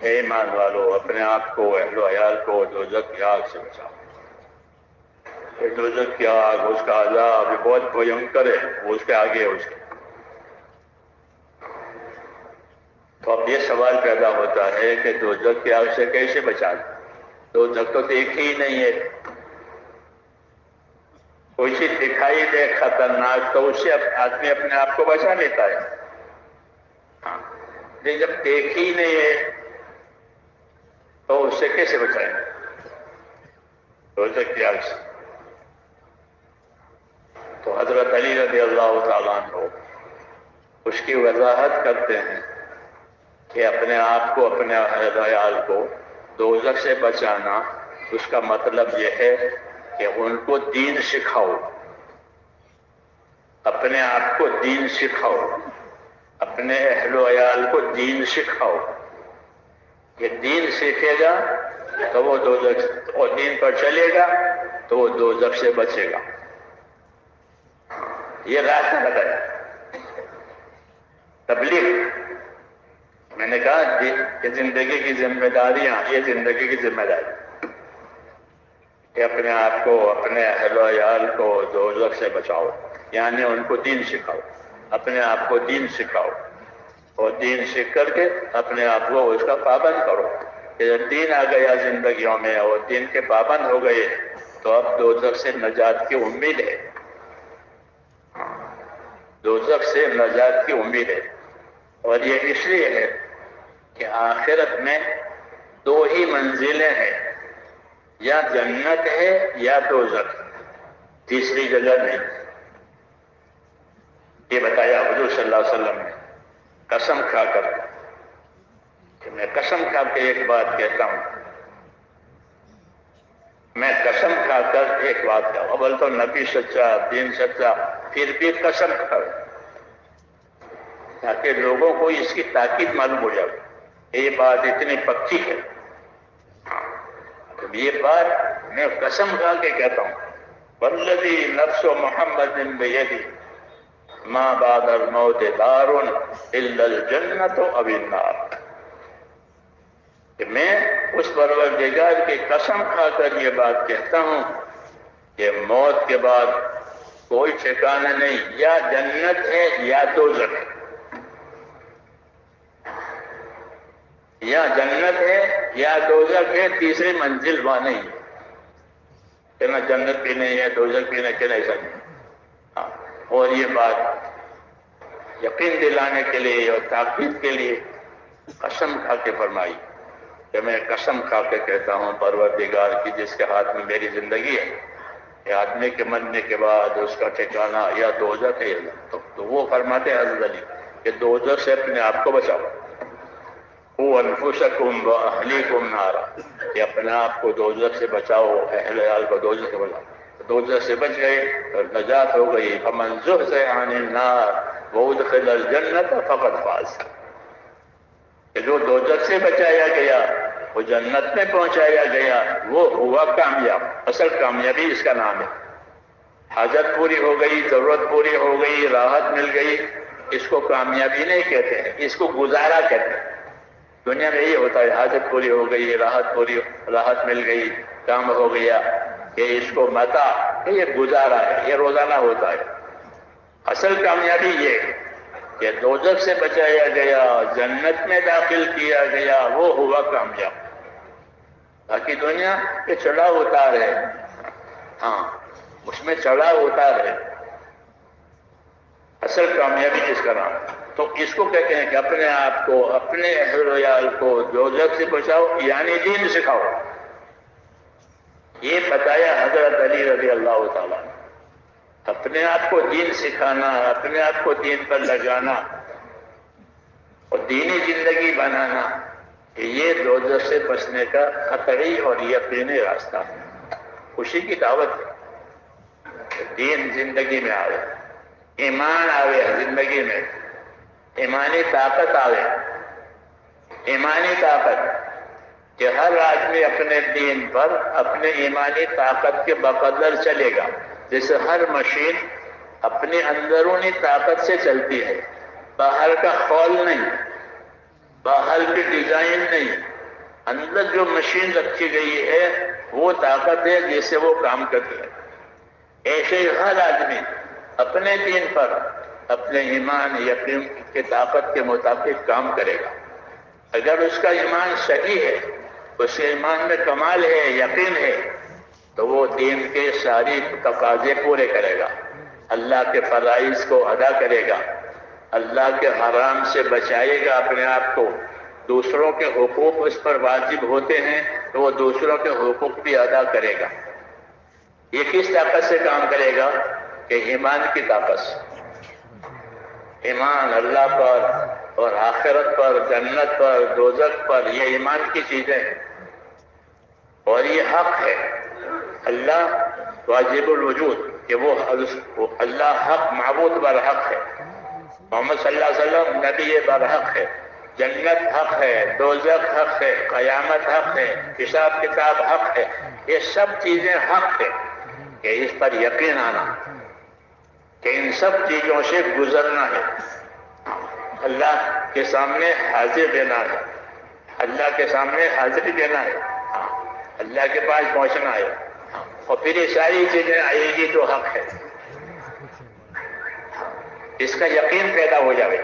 اے ایمان والو اپنے آپ کو، اہل و عیال کو دوزخ کی آگ سے بچاؤ. یہ دوزخ کی آگ، اس کا عذاب یہ بہت بھینکر ہے، وہ اس کے آگے ہے اس کے. تو اب یہ سوال پیدا ہوتا ہے کہ دوزخ کی آگ سے کیسے بچا لیں؟ دوزخ تو دیکھی ہی نہیں ہے. کوئی چیز دکھائی دے خطرناک تو اس سے آدمی اپنے آپ کو بچا لیتا ہے. ہاں، لیکن جب دیکھی ہی نہیں ہے تو اس سے کیسے بچائیں؟ دوزخ کی آگ سے. تو حضرت علی رضی اللہ تعالیٰ عنہ اس کی وضاحت کرتے ہیں کہ اپنے آپ کو، اپنے اہل عیال کو دوزخ سے بچانا، اس کا مطلب یہ ہے کہ ان کو دین سکھاؤ. اپنے آپ کو دین سکھاؤ، اپنے اہل و عیال کو دین سکھاؤ. کہ دین سیکھے گا تو وہ دوزخ، اور دین پر چلے گا تو وہ دوزخ سے بچے گا. یہ راستہ بتایا تبلیغ. میں نے کہا کہ زندگی کی ذمہ داریاں، یہ زندگی کی ذمہ داری کہ اپنے آپ کو، اپنے اہل و عیال کو دوزخ سے بچاؤ، یعنی ان کو دین سکھاؤ. اپنے آپ کو دین سکھاؤ اور دین سیکھ کر کے اپنے آپ کو اس کا پابند کرو. کہ جب دین آ گیا زندگیوں میں اور دین کے پابند ہو گئے تو اب دوزخ سے نجات کی امید ہے. دوزخ سے نجات کی امید ہے. اور یہ اس لیے ہے کہ آخرت میں دو ہی منزلیں ہیں، یا جنت ہے یا دوزخ، تیسری جگہ نہیں. یہ بتایا حضور صلی اللہ علیہ وسلم نے قسم کھا کر کہ میں قسم کھا کے ایک بات کہتا ہوں. میں قسم کھا کر ایک بات کہتا ہوں. اول تو نبی سچا، دین سچا، پھر بھی قسم کھا تاکہ لوگوں کو اس کی تاکید معلوم ہو جائے. یہ بات اتنی پکی ہے. یہ بات میں قسم کھا کے کہتا ہوں، والذی نفس محمد بیدی ما بعد الموت دار الا الجنت او النار. کہ میں اس پروردگار کی قسم کھا کر یہ بات کہتا ہوں کہ موت کے بعد کوئی ٹھکانہ نہیں، یا جنت ہے یا دوزخ ہے. یا جنت ہے یا دوزخ ہے، تیسری منزل وہاں نہیں ہے. کہ نہ جنت بھی نہیں ہے، دوزخ بھی نہیں، کہ نہیں سکتے. اور یہ بات یقین دلانے کے لیے اور تاکید کے لیے قسم کھا کے فرمائی کہ میں قسم کھا کے کہتا ہوں پروردگار کی جس کے ہاتھ میں میری زندگی ہے، کہ آدمی کے مرنے کے بعد اس کا ٹھکانہ یا دوزخ ہے. تو وہ فرماتے ہیں حضرت علی کہ دوزخ سے اپنے آپ کو بچاؤ. قوا انفسکم واہلیکم نارا، کہ اپنے آپ کو دوزخ سے بچاؤ، اہل عیال کو دوزخ سے بچاؤ. دوزخ سے بچ گئے اور نجات ہو گئی. فمن زحزح عن النار وادخل الجنۃ فقد فاز. کہ جو دوزخ سے بچایا گیا، وہ جنت میں پہنچایا گیا، وہ ہوا کامیاب. اصل کامیابی اس کا نام ہے. حاجت پوری ہو گئی، ضرورت پوری ہو گئی، راحت مل گئی، اس کو کامیابی نہیں کہتے ہیں، اس کو گزارا کہتے ہیں. دنیا میں یہ ہوتا ہے، حاجت پوری ہو گئی، راحت مل گئی، کام ہو گیا، کہ اس کو متا، کہ یہ گزارا ہے، یہ روزانہ ہوتا ہے. اصل کامیابی یہ کہ دوزخ سے بچایا گیا، جنت میں داخل کیا گیا، وہ ہوا کامیاب. باقی دنیا کے چڑھاؤ اتار ہے، ہاں اس میں چڑھاؤ اتار ہے. اصل کامیابی جس کا نام. تو اس کو کہتے ہیں کہ اپنے آپ کو، اپنے اہل و عیال کو دوزخ سے بچاؤ، یعنی دین سکھاؤ. یہ بتایا حضرت علی رضی اللہ تعالیٰ. اپنے آپ کو دین سکھانا، اپنے آپ کو دین پر لگانا اور دینی زندگی بنانا، یہ دوزخ سے بچنے کا قطعی اور یقینی راستہ ہے. خوشی کی دعوت ہے. دین زندگی میں آوے، ایمان آوے زندگی میں، ایمانی طاقت آوے. ایمانی طاقت کہ ہر آدمی اپنے دین پر اپنے ایمانی طاقت کے بقدر چلے گا. جیسے ہر مشین اپنی اندرونی طاقت سے چلتی ہے، باہر کا خول نہیں، باہر کی ڈیزائن نہیں، اندر جو مشین رکھی گئی ہے وہ طاقت ہے جس سے وہ کام کرتی ہے. ایسے ہی ہر آدمی اپنے دین پر اپنے ایمان یقین کی طاقت کے مطابق کام کرے گا. اگر اس کا ایمان صحیح ہے، اس کے ایمان میں کمال ہے، یقین ہے، تو وہ دین کے ساری تقاضے پورے کرے گا، اللہ کے فرائض کو ادا کرے گا، اللہ کے حرام سے بچائے گا اپنے آپ کو. دوسروں کے حقوق اس پر واجب ہوتے ہیں تو وہ دوسروں کے حقوق بھی ادا کرے گا. یہ کس طاقت سے کام کرے گا؟ کہ ایمان کی طاقت سے. ایمان اللہ پر اور آخرت پر، جنت پر، دوزخ پر، یہ ایمان کی چیزیں ہیں اور یہ حق ہے. اللہ واجب الوجود کہ وہ اللہ حق، معبود برحق ہے. محمد صلی اللہ علیہ وسلم نبی برحق ہے. جنت حق ہے، دوزخ حق ہے، قیامت حق ہے، حساب کتاب حق ہے. یہ سب چیزیں حق ہے کہ اس پر یقین آنا، کہ ان سب چیزوں سے گزرنا ہے. اللہ کے سامنے حاضر دینا ہے، اللہ کے سامنے حاضری دینا ہے، اللہ کے پاس پہنچنا ہے، اور پھر یہ ساری چیزیں آئے گی جو حق ہے. اس کا یقین پیدا ہو جائے.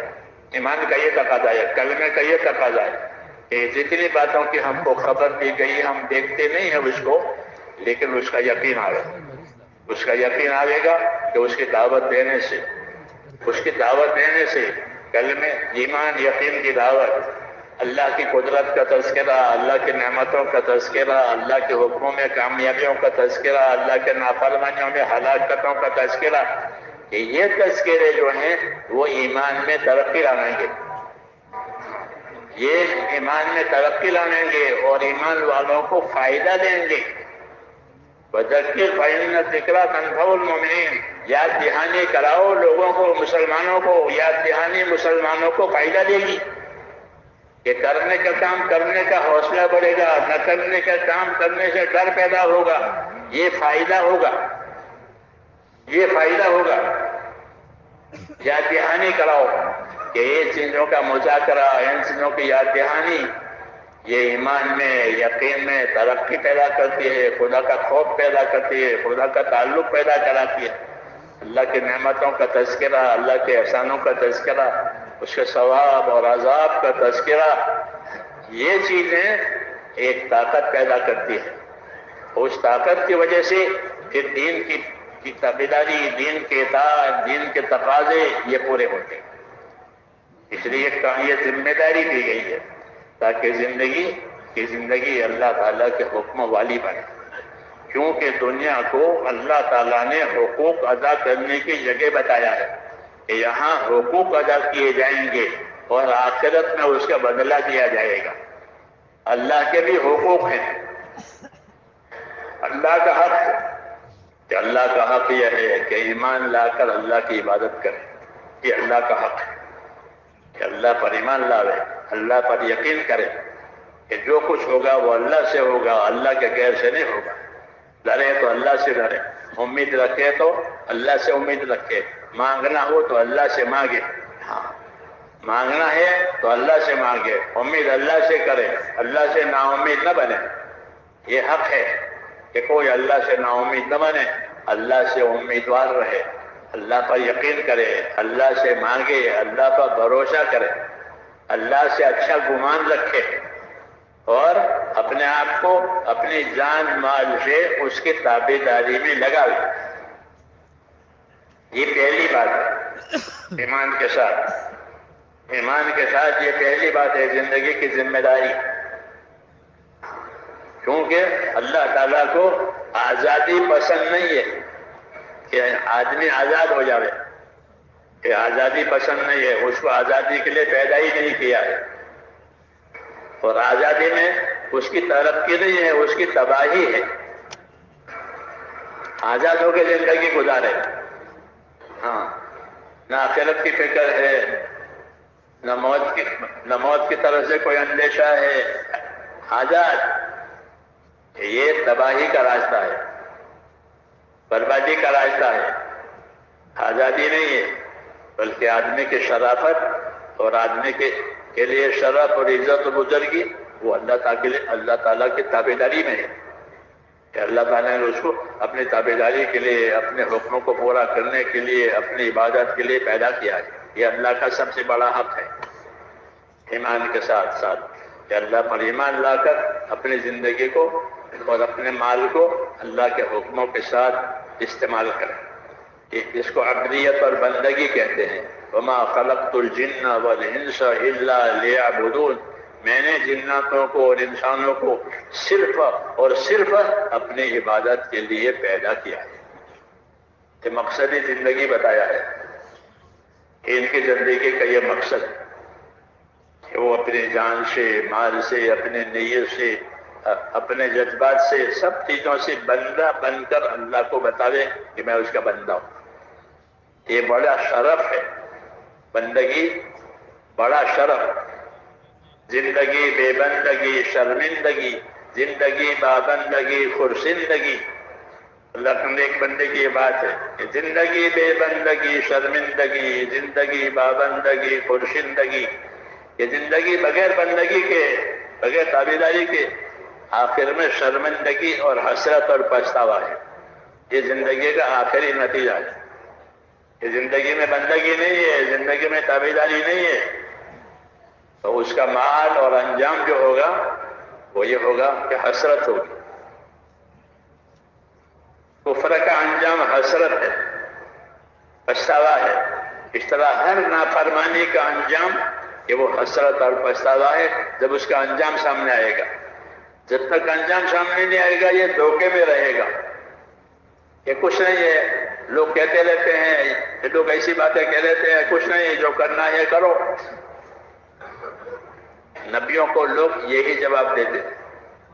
ایمان کا یہ تقاضا ہے، کلمے کا یہ تقاضا ہے کہ جتنی باتوں کی ہم کو خبر دی گئی ہم دیکھتے نہیں ہیں اس کو، لیکن اس کا یقین آئے. اس کا یقین آئے گا کہ اس کی دعوت دینے سے، اس کی دعوت دینے سے، کلمے ایمان یقین کی دعوت، اللہ کی قدرت کا تذکرہ، اللہ کی نعمتوں کا تذکرہ، اللہ کے حکموں میں کامیابیوں کا تذکرہ، اللہ کے نافرمانیوں میں ہلاکتوں کا تذکرہ، کہ یہ تذکرے جو ہیں وہ ایمان میں ترقی لائیں گے. یہ ایمان میں ترقی لائیں گے اور ایمان والوں کو فائدہ دیں گے. وَذَكِّرْ فَإِنَّ الذِّكْرَىٰ تَنفَعُ الْمُؤْمِنِينَ. یاد دہانی کراؤ لوگوں کو، مسلمانوں کو، یاد دہانی مسلمانوں کو فائدہ دے گی کہ کرنے کا کام کرنے کا حوصلہ بڑھے گا، نہ کرنے کا کام کرنے سے ڈر پیدا ہوگا. یہ فائدہ ہوگا، یہ فائدہ ہوگا. یاد دہانی کراؤ کہ یہ چیزوں کا مذاکرہ، ان چیزوں کی یاد دہانی یہ ایمان میں یقین میں ترقی پیدا کرتی ہے، خدا کا خوف پیدا کرتی ہے، خدا کا تعلق پیدا کراتی ہے. اللہ کی نعمتوں کا تذکرہ، اللہ کے احسانوں کا تذکرہ، اس کے ثواب اور عذاب کا تذکرہ، یہ چیزیں ایک طاقت پیدا کرتی ہے. اس طاقت کی وجہ سے پھر دین کی تابعداری، دین کے اطاعت، دین کے تقاضے یہ پورے ہوتے ہیں. اس لیے یہ ذمہ داری دی گئی ہے تاکہ زندگی اللہ تعالیٰ کے حکم والی بنے. کیونکہ دنیا کو اللہ تعالیٰ نے حقوق ادا کرنے کی جگہ بتایا ہے کہ یہاں حقوق ادا کیے جائیں گے اور آخرت میں اس کا بدلہ دیا جائے گا. اللہ کے بھی حقوق ہیں. اللہ کا حق ہے کہ اللہ کا حق یہ ہے کہ ایمان لا کر اللہ کی عبادت کرے. یہ اللہ کا حق ہے کہ اللہ پر ایمان لاوے، اللہ پر یقین کرے کہ جو کچھ ہوگا وہ اللہ سے ہوگا، اللہ کے غیر سے نہیں ہوگا. ڈرے تو اللہ سے ڈرے، امید رکھے تو اللہ سے امید رکھے، مانگنا ہو تو اللہ سے مانگے. ہاں مانگنا ہے تو اللہ سے مانگے، امید اللہ سے کرے، اللہ سے نا امید نہ بنے. یہ حق ہے کہ کوئی اللہ سے نا امید نہ بنے، اللہ سے امیدوار رہے، اللہ پر یقین کرے، اللہ سے مانگے، اللہ پر بھروسہ کرے، اللہ سے اچھا گمان رکھے اور اپنے آپ کو اپنی جان مال سے اس کی تابعداری میں لگائے. یہ پہلی بات ہے ایمان کے ساتھ. ایمان کے ساتھ یہ پہلی بات ہے زندگی کی ذمہ داری. کیونکہ اللہ تعالیٰ کو آزادی پسند نہیں ہے کہ آدمی آزاد ہو جائے، کہ آزادی پسند نہیں ہے. اس کو آزادی کے لیے پیدا ہی نہیں کیا ہے، اور آزادی میں اس کی ترقی نہیں ہے، اس کی تباہی ہے. آزاد ہو کے زندگی گزارے، ہاں نہ آخرت کی فکر ہے، نہ موت کی طرف سے کوئی اندیشہ ہے. آزاد، یہ تباہی کا راستہ ہے، بربادی کا راستہ ہے، آزادی نہیں ہے، بلکہ آدمی کی شرافت اور آدمی کے لیے شرف اور عزت و بزرگی وہ اللہ تعالیٰ کی تابعداری میں ہے کہ اللہ تعالیٰ نے اس کو اپنی تابعداری کے لیے، اپنے حکموں کو پورا کرنے کے لیے، اپنی عبادت کے لیے پیدا کیا ہے۔ یہ اللہ کا سب سے بڑا حق ہے، ایمان کے ساتھ ساتھ کہ اللہ پر ایمان لا کر اپنی زندگی کو اور اپنے مال کو اللہ کے حکموں کے ساتھ استعمال کریں۔ اس کو عبدیت اور بندگی کہتے ہیں۔ وما خلقت الجن والانس الا لیعبدون، میں نے جناتوں کو اور انسانوں کو صرف اور صرف اپنی عبادت کے لیے پیدا کیا ہے۔ کہ مقصدی زندگی بتایا ہے کہ ان کی زندگی کا یہ مقصد ہے کہ وہ اپنی جان سے، مال سے، اپنے نیت سے، اپنے جذبات سے، سب چیزوں سے بندہ بن کر اللہ کو بتاوے کہ میں اس کا بندہ ہوں۔ یہ بڑا شرف ہے، بندگی بڑا شرف۔ زندگی بے بندگی شرمندگی، زندگی بابندگی خرسندگی۔ اللہ کے ایک بندے کی یہ بات ہے کہ زندگی بے بندگی شرمندگی، زندگی بابندگی خرسندگی، کہ زندگی بغیر بندگی کے، بغیر تابعداری کے آخر میں شرمندگی اور حسرت اور پچھتاوا ہے۔ یہ زندگی کا آخری نتیجہ ہے کہ زندگی میں بندگی نہیں ہے، زندگی میں تابعداری نہیں ہے، تو اس کا مال اور انجام جو ہوگا وہ یہ ہوگا کہ حسرت ہوگی۔ کفر کا انجام حسرت ہے، پچھتاوا ہے۔ اس طرح ہر نافرمانی کا انجام کہ وہ حسرت اور پچھتاوا ہے جب اس کا انجام سامنے آئے گا۔ جب تک انجام سامنے نہیں آئے گا یہ دھوکے میں رہے گا کہ کچھ نہیں ہے۔ لوگ کہتے رہتے ہیں، لوگ ایسی باتیں کہہ رہتے ہیں، کچھ نہیں ہے، جو کرنا ہے کرو۔ نبیوں کو لوگ یہی جواب دیتے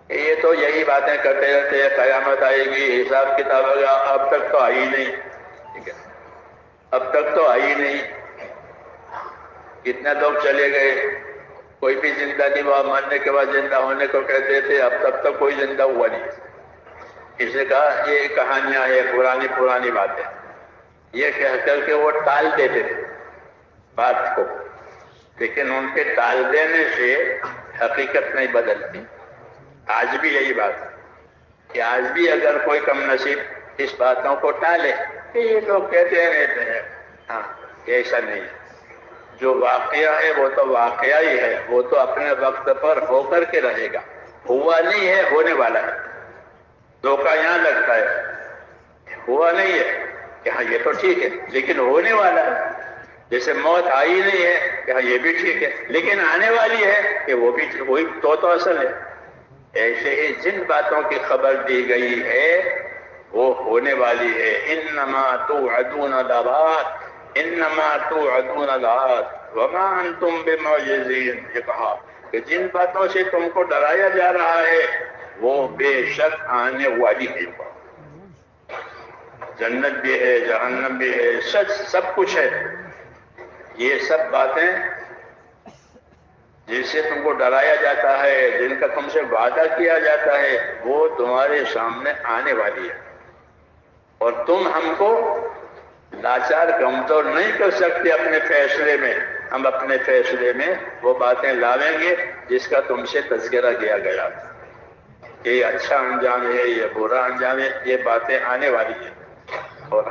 کہ یہ تو یہی باتیں کرتے رہتے ہیں، قیامت آئے گی، حساب کتاب ہوگا، اب تک تو آئی نہیں، ٹھیک ہے، اب تک تو آئی نہیں۔ کتنے لوگ چلے گئے، کوئی بھی زندہ نہیں ہوا، مرنے کے بعد زندہ ہونے کو کہتے تھے، اب تک تو کوئی زندہ ہوا نہیں۔ اس نے کہا یہ کہانیاں ہیں، پرانی باتیں، یہ کہہ کر کے وہ ٹال دیتے تھے بات کو، لیکن ان کے ٹال دینے سے حقیقت نہیں بدلتی۔ آج بھی یہی بات ہے کہ آج بھی اگر کوئی کم نصیب اس باتوں کو ٹالے کہ یہ لوگ کہتے رہتے ہیں، ہاں ایسا نہیں ہے۔ جو واقعہ ہے وہ تو واقعہ ہی ہے، وہ تو اپنے وقت پر ہو کر کے رہے گا، ہوا نہیں ہے، ہونے والا ہے۔ دھوکہ یہاں لگتا ہے، ہوا نہیں ہے کہ ہاں یہ تو ٹھیک ہے لیکن ہونے والا ہے۔ جیسے موت آئی نہیں ہے کہ ہاں یہ بھی ٹھیک ہے لیکن آنے والی ہے کہ وہ بھی وہی تو اصل ہے۔ ایسے ہی جن باتوں کی خبر دی گئی ہے وہ ہونے والی ہے۔ انما توعدون لآت، انما توعدون لآت وما انتم بمعجزین۔ یہ کہا کہ جن باتوں سے تم کو ڈرایا جا رہا ہے وہ بے شک آنے والی ہے۔ جنت بھی ہے، جہنم بھی ہے، سچ سب کچھ ہے۔ یہ سب باتیں جن سے تم کو ڈرایا جاتا ہے، جن کا تم سے وعدہ کیا جاتا ہے، وہ تمہارے سامنے آنے والی ہے، اور تم ہم کو لاچار کمزور نہیں کر سکتے اپنے فیصلے میں۔ ہم اپنے فیصلے میں وہ باتیں لاویں گے جس کا تم سے تذکرہ کیا گیا، یہ اچھا انجام ہے، یہ برا انجام ہے، یہ باتیں آنے والی ہیں، اور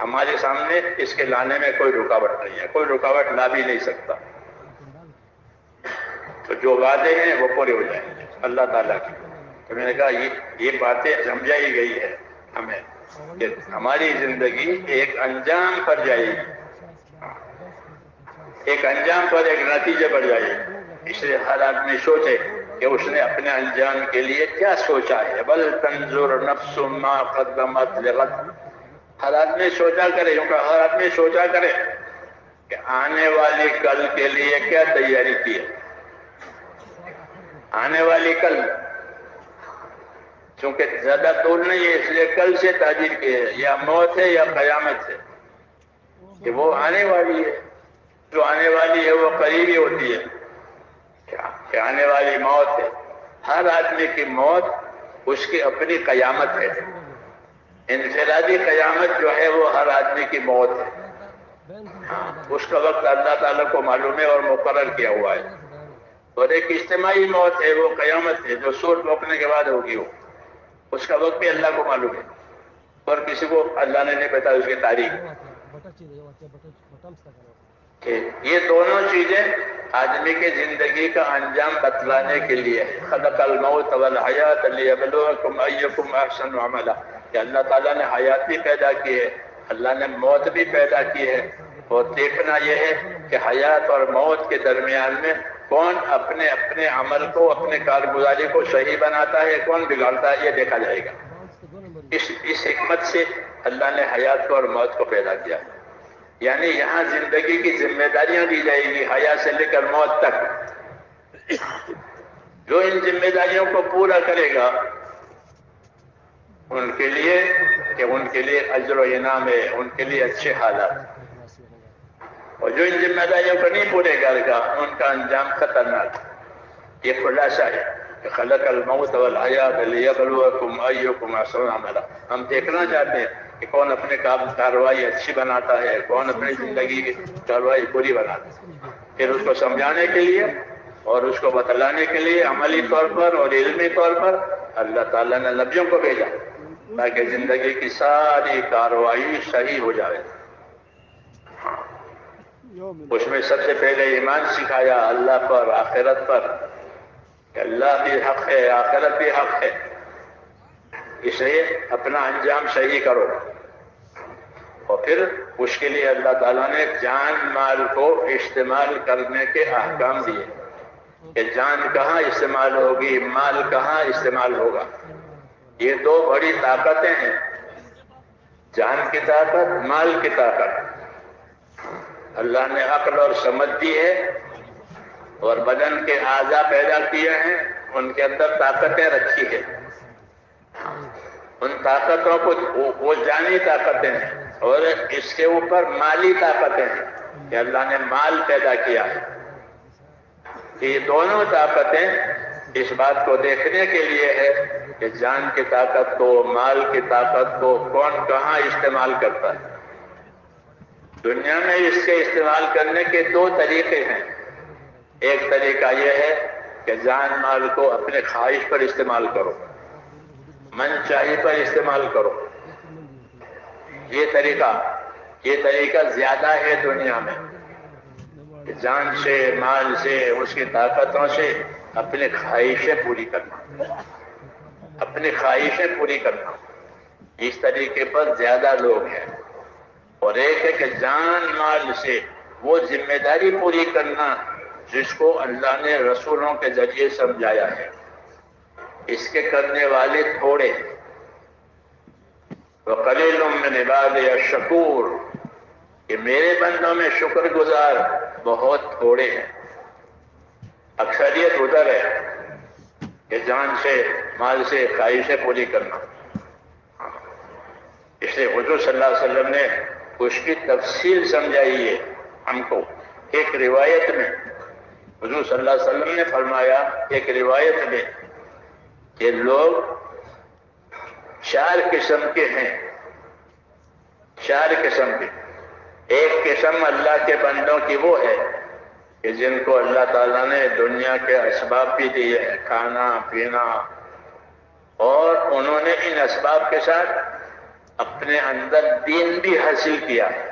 ہمارے سامنے اس کے لانے میں کوئی رکاوٹ نہیں ہے، کوئی رکاوٹ لا بھی نہیں سکتا۔ تو جو وعدے ہیں وہ پورے ہو جائیں گے اللہ تعالیٰ کی۔ تو میں نے کہا یہ باتیں سمجھائی گئی ہے ہمیں کہ ہماری زندگی ایک انجام پر جائے گی، ایک انجام پر، ایک نتیجے پر جائے گی۔ اس لیے ہر آدمی سوچے کہ اس نے اپنے انجام کے لیے کیا سوچا ہے۔ بل تنظر نفس ما قدمت لغد، ہر آدمی سوچا کرے، ہر آدمی سوچا کرے کہ آنے والی کل کے لیے کیا تیاری کی ہے۔ آنے والی کل چونکہ زیادہ دور نہیں ہے اس لیے کل سے تعبیر کی ہے، یا موت ہے یا قیامت ہے، کہ وہ آنے والی ہے۔ جو آنے والی ہے وہ قریبی ہوتی ہے، کہ آنے والی موت ہے، ہر آدمی کی موت اس کی اپنی قیامت ہے. انفرادی قیامت جو ہے وہ ہر آدمی کی موت ہے. اس کا وقت اللہ تعالیٰ کو معلوم ہے اور مقرر کیا ہوا ہے. اور ایک اجتماعی موت ہے، وہ قیامت ہے جو سور بھونکنے کے بعد ہوگی. وہ اس کا وقت بھی اللہ کو معلوم ہے اور کسی کو اللہ نے نہیں بتایا اس کی تاریخ. کہ یہ دونوں چیزیں آدمی کی زندگی کا انجام بتلانے کے لیے خلق الموت والحیات لیبلوکم ایکم احسن عملا، کہ اللہ تعالیٰ نے حیات بھی پیدا کی ہے، اللہ نے موت بھی پیدا کی ہے. اور دیکھنا یہ ہے کہ حیات اور موت کے درمیان میں کون اپنے اپنے عمل کو، اپنے کارگزاری کو صحیح بناتا ہے، کون بگاڑتا ہے، یہ دیکھا جائے گا. اس حکمت سے اللہ نے حیات کو اور موت کو پیدا کیا. یعنی یہاں زندگی کی ذمہ داریاں دی جائے گی حیات سے لے کر موت تک. جو ان ذمہ داریوں کو پورا کرے گا ان کے لیے اجر و انعام ہے، ان کے لیے اچھے حالات. اور جو ان ذمہ داریوں کو نہیں پورے کرے گا ان کا انجام خطرناک. یہ خلاصہ ہے کہ خلق الموت والحیات لیبلوکم ایکم احسن عملا. ہم دیکھنا چاہتے ہیں کہ کون اپنے کارروائی اچھی بناتا ہے، کون اپنی زندگی کی کارروائی بری بناتا ہے. پھر اس کو سمجھانے کے لیے اور اس کو بتلانے کے لیے عملی طور پر اور علمی طور پر اللہ تعالیٰ نے نبیوں کو بھیجا تاکہ زندگی کی ساری کارروائی صحیح ہو جائے. اس میں سب سے پہلے ایمان سکھایا اللہ پر، آخرت پر، کہ اللہ بھی حق ہے، آخرت بھی حق ہے، اس لیے اپنا انجام صحیح کرو. اور پھر اس کے لیے اللہ تعالیٰ نے جان مال کو استعمال کرنے کے احکام دیے کہ جان کہاں استعمال ہوگی، مال کہاں استعمال ہوگا. یہ دو بڑی طاقتیں ہیں، جان کی طاقت، مال کی طاقت. اللہ نے عقل اور سمجھ دی ہے اور بدن کے اعضاء پیدا کیے ہیں، ان کے اندر طاقتیں رکھی ہیں. ان طاقتوں کو وہ جانی طاقتیں ہیں اور اس کے اوپر مالی طاقتیں ہیں کہ اللہ نے مال پیدا کیا ہے. یہ دونوں طاقتیں اس بات کو دیکھنے کے لیے ہے کہ جان کی طاقت کو، مال کی طاقت کو کون کہاں استعمال کرتا ہے. دنیا میں اس کے استعمال کرنے کے دو طریقے ہیں. ایک طریقہ یہ ہے کہ جان مال کو اپنے خواہش پر استعمال کرو، من چاہی پر استعمال کرو. یہ طریقہ زیادہ ہے دنیا میں کہ جان سے، مال سے، اس کی طاقتوں سے اپنے خواہشیں پوری کرنا، اپنی خواہشیں پوری کرنا. اس طریقے پر زیادہ لوگ ہیں. اور ایک ہے کہ جان مال سے وہ ذمہ داری پوری کرنا جس کو اللہ نے رسولوں کے ذریعے سمجھایا ہے. اس کے کرنے والے تھوڑے، وَقَلِيلٌ مِّنْ عِبَادِيَ الشَّكُورُ، کہ میرے بندوں میں شکر گزار بہت تھوڑے ہیں. اکثریت ادھر ہے کہ جان سے، مال سے خواہشیں پوری کرنا. اس لیے حضور صلی اللہ علیہ وسلم نے اس کی تفصیل سمجھائی ہے ہم کو. ایک روایت میں حضور صلی اللہ علیہ وسلم نے فرمایا، ایک روایت میں، کہ لوگ 4 قسم کے ہیں. 4 قسم کے. ایک قسم اللہ کے بندوں کی وہ ہے کہ جن کو اللہ تعالیٰ نے دنیا کے اسباب بھی دیے ہیں، کھانا پینا، اور انہوں نے ان اسباب کے ساتھ اپنے اندر دین بھی حاصل کیا ہے،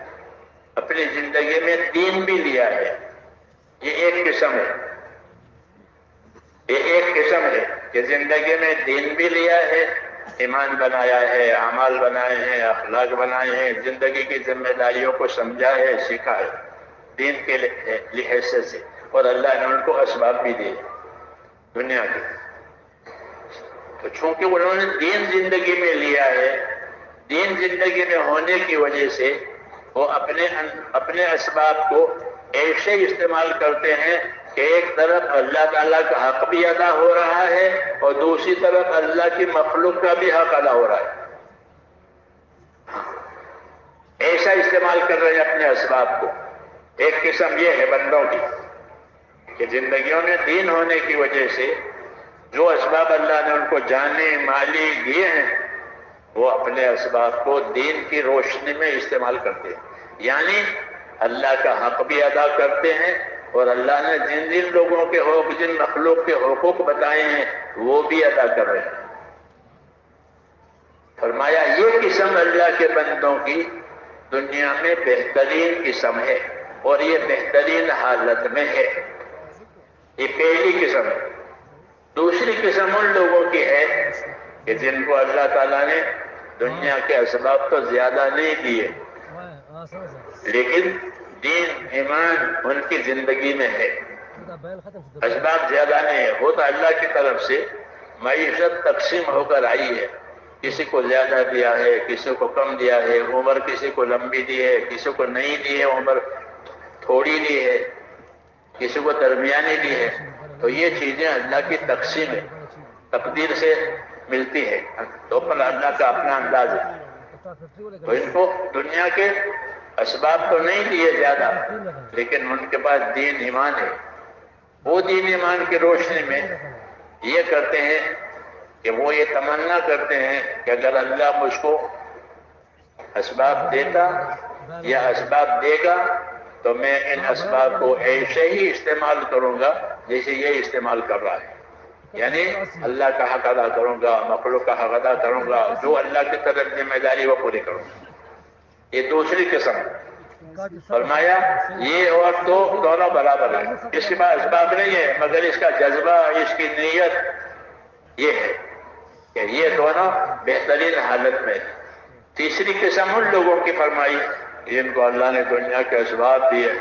اپنی زندگی میں دین بھی لیا ہے. یہ ایک قسم ہے. یہ ایک قسم ہے کہ زندگی میں دین بھی لیا ہے، ایمان بنایا ہے، اعمال بنائے ہیں، اخلاق بنائے ہیں، زندگی کی ذمہ داریوں کو سمجھا ہے، سیکھا ہے دین کے لحاظ سے. اور اللہ نے ان کو اسباب بھی دیے دنیا کے. تو چونکہ انہوں نے دین زندگی میں لیا ہے، دین زندگی میں ہونے کی وجہ سے وہ اپنے اسباب کو ایسے استعمال کرتے ہیں کہ ایک طرف اللہ تعالیٰ کا حق بھی ادا ہو رہا ہے اور دوسری طرف اللہ کی مخلوق کا بھی حق ادا ہو رہا ہے. ایسا استعمال کر رہے ہیں اپنے اسباب کو. ایک قسم یہ ہے بندوں کی کہ زندگیوں میں دین ہونے کی وجہ سے جو اسباب اللہ نے ان کو جانے مالی دیے ہیں وہ اپنے اسباب کو دین کی روشنی میں استعمال کرتے ہیں، یعنی اللہ کا حق بھی ادا کرتے ہیں اور اللہ نے جن جن لوگوں کے حقوق، جن مخلوق کے حقوق بتائے ہیں وہ بھی ادا کر رہے ہیں۔ فرمایا یہ قسم اللہ کے بندوں کی دنیا میں بہترین قسم ہے اور یہ بہترین حالت میں ہے، یہ پہلی قسم ہے۔ دوسری قسم ان لوگوں کی ہے کہ جن کو اللہ تعالیٰ نے دنیا کے اسباب تو زیادہ نہیں دیے لیکن دین ایمان ان کی زندگی میں ہے، اسباب زیادہ نہیں ہے، وہ تو اللہ کی طرف سے معیشت تقسیم ہو کر آئی ہے، کسی کو زیادہ دیا ہے، کسی کو کم دیا ہے، عمر کسی کو لمبی دی ہے، کسی کو نہیں دی ہے، عمر تھوڑی دی ہے، کسی کو درمیانی دی ہے۔ تو یہ چیزیں اللہ کی تقسیم ہے، تقدیر سے ملتی ہے، تو پر اللہ کا اپنا انداز ہے۔ تو ان کو دنیا کے اسباب تو نہیں دیے زیادہ لیکن ان کے پاس دین ایمان ہے، وہ دین ایمان کی روشنی میں یہ کرتے ہیں کہ وہ یہ تمنا کرتے ہیں کہ اگر اللہ مجھ کو اسباب دیتا یا اسباب دے گا تو میں ان اسباب کو ایسے ہی استعمال کروں گا جیسے یہ استعمال کر رہا ہے، یعنی اللہ کا حق ادا کروں گا، مخلوق کا حق ادا کروں گا، جو اللہ کی طرف ذمہ داری وہ پوری کروں گا۔ یہ دوسری قسم۔ فرمایا یہ اور تو دونوں برابر ہیں، اس کے بعد اسباب نہیں ہے مگر اس کا جذبہ، اس کی نیت یہ ہے کہ یہ دونوں بہترین حالت میں۔ تیسری قسم ان لوگوں کی فرمائی جن کو اللہ نے دنیا کے اسباب دیے،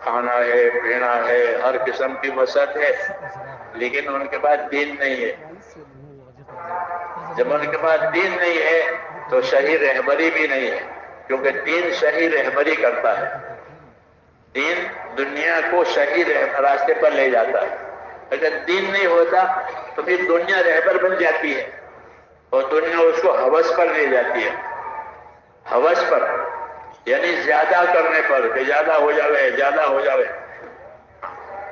کھانا ہے، پینا ہے، ہر قسم کی وسعت ہے، لیکن ان کے پاس دین نہیں ہے۔ جب ان کے پاس دین نہیں ہے تو صحیح رہبری بھی نہیں ہے، کیونکہ دین صحیح رہبری کرتا ہے، دین دنیا کو صحیح راستے پر لے جاتا ہے۔ اگر دین نہیں ہوتا تو پھر دنیا رہبر بن جاتی ہے اور دنیا اس کو ہوس پر لے جاتی ہے، ہوس پر یعنی زیادہ کرنے پر کہ زیادہ ہو جاوے، زیادہ ہو جاوے،